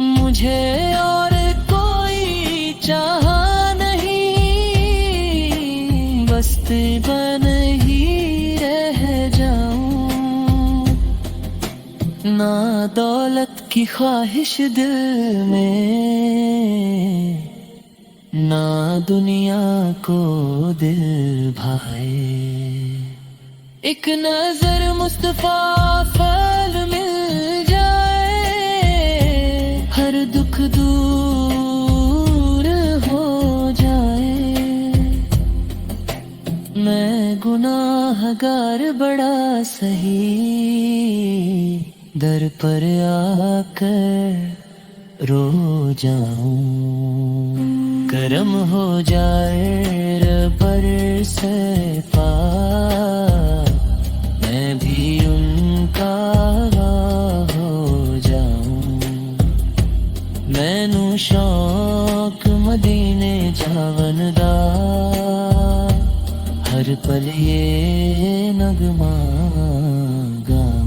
مجھے اور کوئی چاہا نہیں، بستے بن ہی رہ جاؤں، نہ دولت کی خواہش دل میں، نہ دنیا کو دل بھائے، ایک نظر مصطفیٰ پھل مل جائے، ہر دکھ دور ہو جائے، میں گناہ گار بڑا سہی، در پر آ کر رو جاؤں، کرم ہو جائے ربر سے پاک، میں بھی ان کا ہو جاؤں، میں نو شوق مدینے جاون دا، ہر پل یہ نغمہ گاؤں۔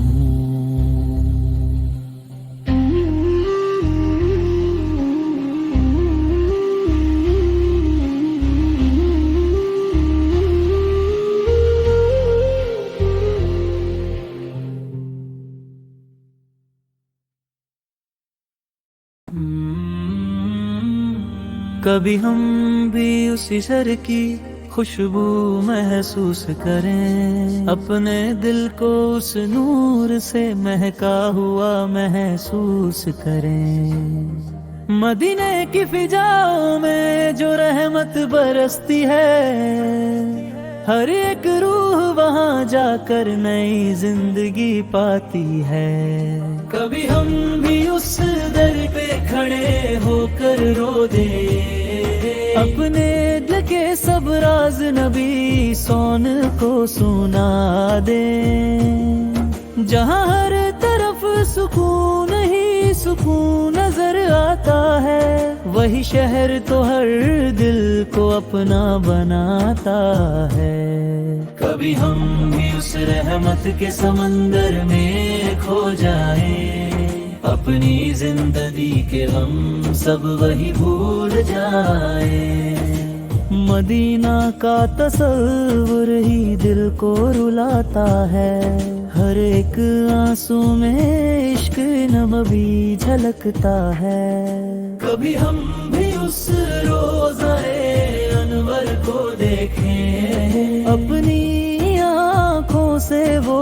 کبھی ہم بھی اسی سر کی خوشبو محسوس کریں، اپنے دل کو اس نور سے مہکا ہوا محسوس کریں، مدینے کی فضاؤں میں جو رحمت برستی ہے، ہر ایک روح وہاں جا کر نئی زندگی پاتی ہے، کبھی ہم بھی اس در پہ کھڑے ہو کر رو دیں، اپنے دل کے سب راز نبی سون کو سنا دیں، جہاں ہر طرف سکون ہی سکون نظر آتا ہے، وہی شہر تو ہر دل کو اپنا بناتا ہے، کبھی ہم بھی اس رحمت کے سمندر میں کھو جائیں، اپنی زندگی کے غم سب وہی بھول جائیں، مدینہ کا تصور ہی دل کو رلاتا ہے، ہر ایک آنسو میں عشق نبوی جھلکتا ہے، کبھی ہم بھی اس روزائے انور کو دیکھیں، اپنی آنکھوں سے وہ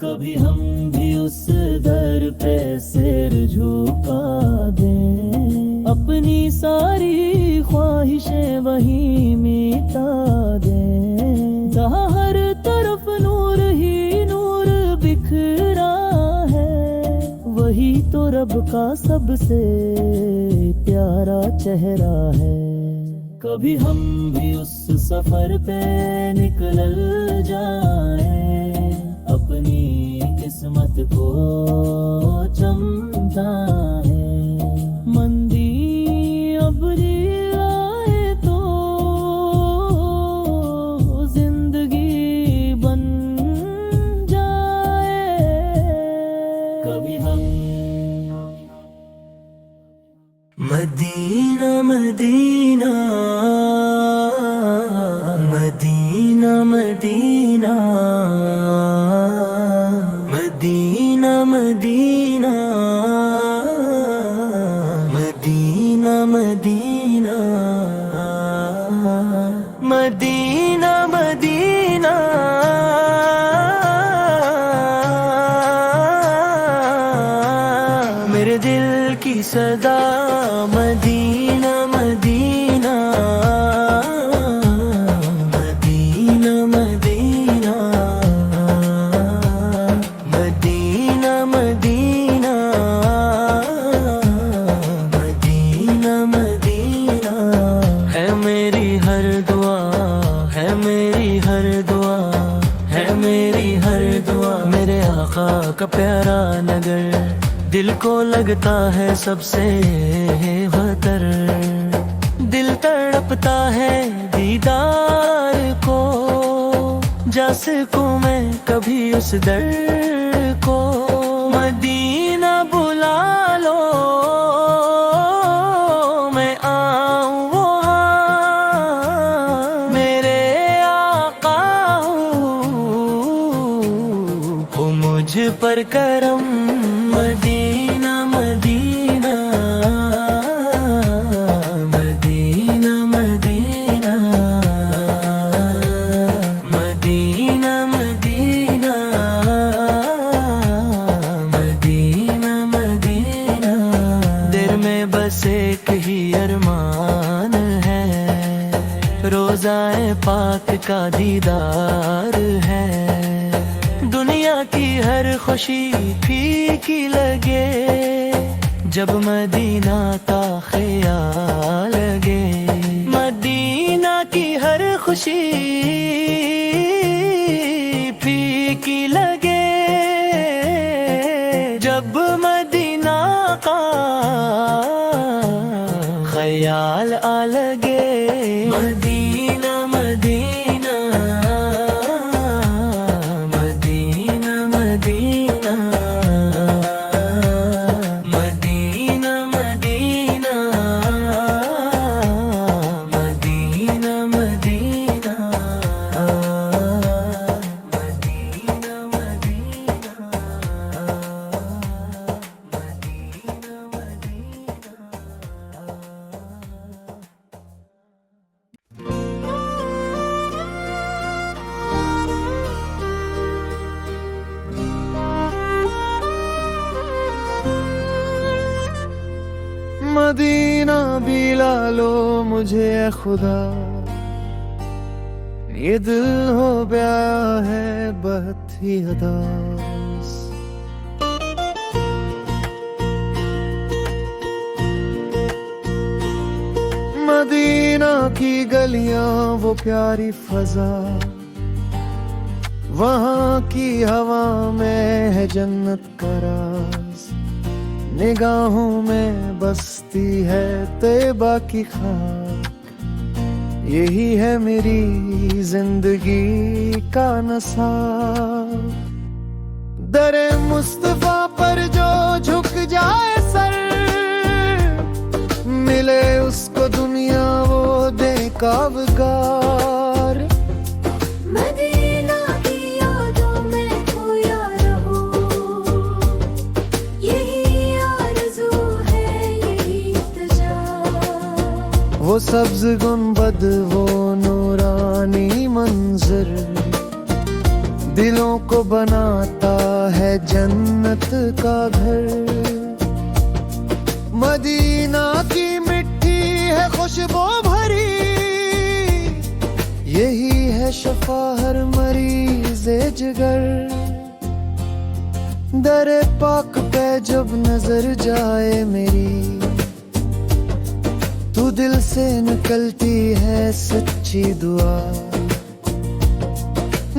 کبھی ہم بھی اس در پہ سر جھکا دیں، اپنی ساری خواہشیں وہی مٹا دیں، جہاں ہر طرف نور ہی نور بکھرا ہے، وہی تو رب کا سب سے پیارا چہرہ ہے۔ کبھی ہم بھی اس سفر پہ نکل جائیں، اپنی قسمت کو چمتا ہے، مندی ابری آئے تو زندگی بن جائے۔ کبھی ہم مدینہ مدینہ مدینہ مدینہ مدینہ مدینہ مدینہ مدینہ مدینہ مدینہ میرے دل کی صدا مدینہ مدینہ مدینہ مدینہ مدینہ مدینہ مدینہ مدینہ ہے میری ہر دعا، ہے میری ہر دعا، ہے میری ہر دعا، میرے آقا کا پیارا نگر دل کو لگتا ہے سب سے بہتر، دل تڑپتا ہے دیدار کو، جا سکوں میں کبھی اس در کو، مدینہ بلا لو میں آؤں وہاں، میرے آقا ہو مجھ پر کرم، مدینہ مدینہ مدینہ مدینہ مدینہ مدینہ مدینہ مدینہ دل میں بس ایک ہی ارمان ہے، روضائے پاک کا دیدار ہے، دنیا کی ہر خوشی پھیکی لگے جب مدینہ کا خیال لگے، مدینہ کی ہر خوشی پھیکی لگے جب مدینہ کا خیال آ لگے، مدینہ مدینہ مدینہ بلا لو مجھے اے خدا، یہ دل ہو گیا ہے بہت ہی اداس، مدینہ کی گلیاں وہ پیاری فضا، وہاں کی ہوا میں ہے جنت کا راز، نگاہوں میں بستی ہے طیبہ کی خاک، یہی ہے میری زندگی کا نصاب، در مصطفیٰ پر جو جھک جائے سر، ملے اس کو دنیا وہ دے کابگار، مدینہ کی یادوں میں کھویا رہو، یہی آرزو ہے یہی التجا، وہ سبز گنبد وہ نورانی منظر، دلوں کو بناتا ہے جنت کا گھر. مدینہ کی مٹی ہے خوشبو بھری، یہی ہے شفا ہر مریض جگر. در پاک پہ جب نظر جائے میری، تو دل سے نکلتی ہے سچی دعا.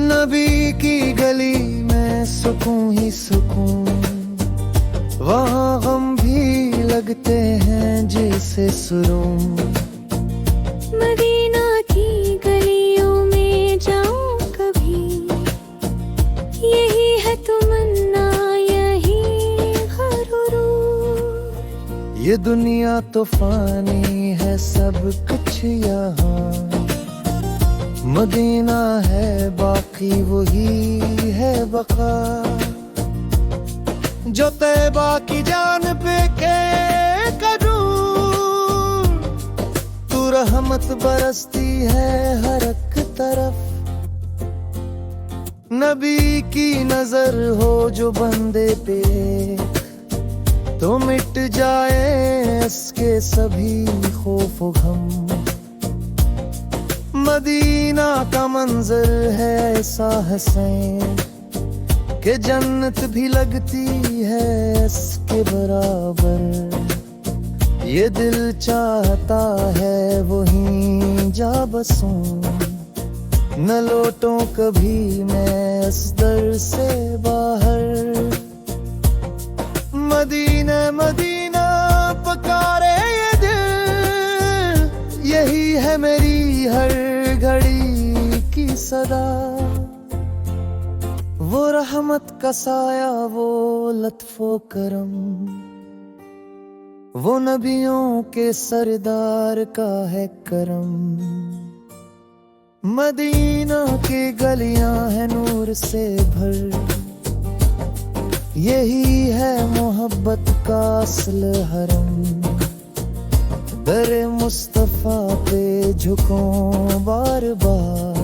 نبی کی گلی میں سکون ہی سکون، وہاں غم بھی لگتے ہیں جیسے سرون. مدینہ کی گلیوں میں جاؤں کبھی، یہی ہے تمنا یہی غرور. یہ دنیا تو فانی ہے سب کچھ یہاں، مدینہ ہے باقی وہی ہے بقا. جو طیبہ کی جانب کے قدور، تو رحمت برستی ہے ہر ایک طرف. نبی کی نظر ہو جو بندے پہ، تو مٹ جائے اس کے سبھی خوف و غم. مدینہ کا منظر ہے ایسا حسین کہ جنت بھی لگتی ہے اس کے برابر. یہ دل چاہتا ہے وہیں جا بسوں، نہ لوٹوں کبھی میں اس در سے باہر. مدینہ مدینہ پکارے یہ دل، یہی ہے میری ہر گھڑی کی صدا. وہ رحمت کا سایہ، وہ لطف و کرم، وہ نبیوں کے سردار کا ہے کرم. مدینہ کی گلیاں ہیں نور سے بھر، یہی ہے محبت کا اصل حرم. در مصطفیٰ پہ جھکوں بار بار،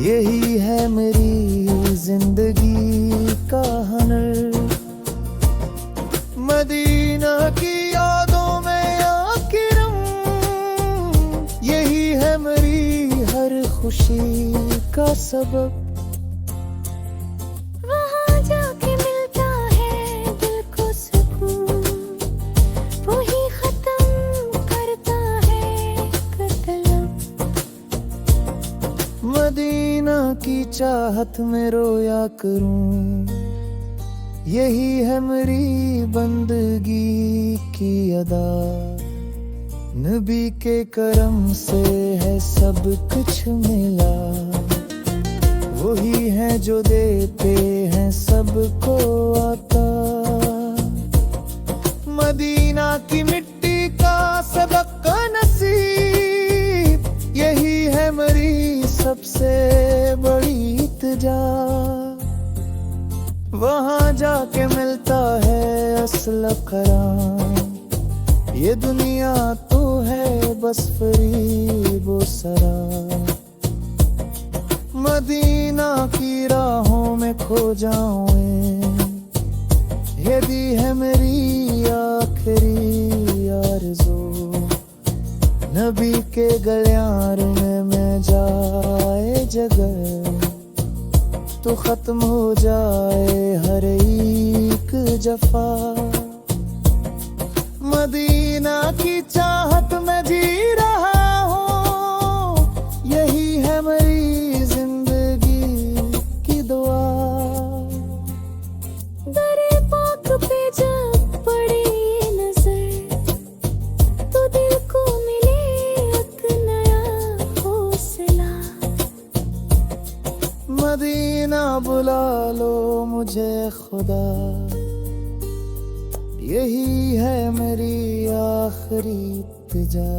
یہی ہے میری زندگی کا ہنر. مدینہ کی یادوں میں یا کرم، یہی ہے میری ہر خوشی کا سبب. وہاں جا کے ملتا ہے دل کو سکون، وہی ختم کرتا ہے قلم. مدینہ کی چاہت میں رویا کروں، یہی ہے میری بندگی کی ادا. نبی کے کرم سے ہے سب کچھ ملا، وہی ہیں جو دیتے ہیں سب کو عطا. مدینہ کی مٹی کا سبق نصیب، یہی ہے میری سب سے بڑی التجا. وہاں جا کے ملتا ہے اصل قرار، یہ دنیا تو ہے بس فریب و سراب. مدینہ کی راہوں میں کھو جاؤں، یہ بھی ہے میری آخری آرزو. نبی کے گلیاں میں جائے جگر، تو ختم ہو جائے ہر ایک جفا. مدینہ کی چاہت میں جی رہا ہوں، یہی ہے میری زندگی کی دعا. در پاک پہ جب پڑے نظر، تو دل کو ملے ایک نیا حوصلہ. مدینہ بلا لو مجھے خدا، یہی ہے میری آخری التجا.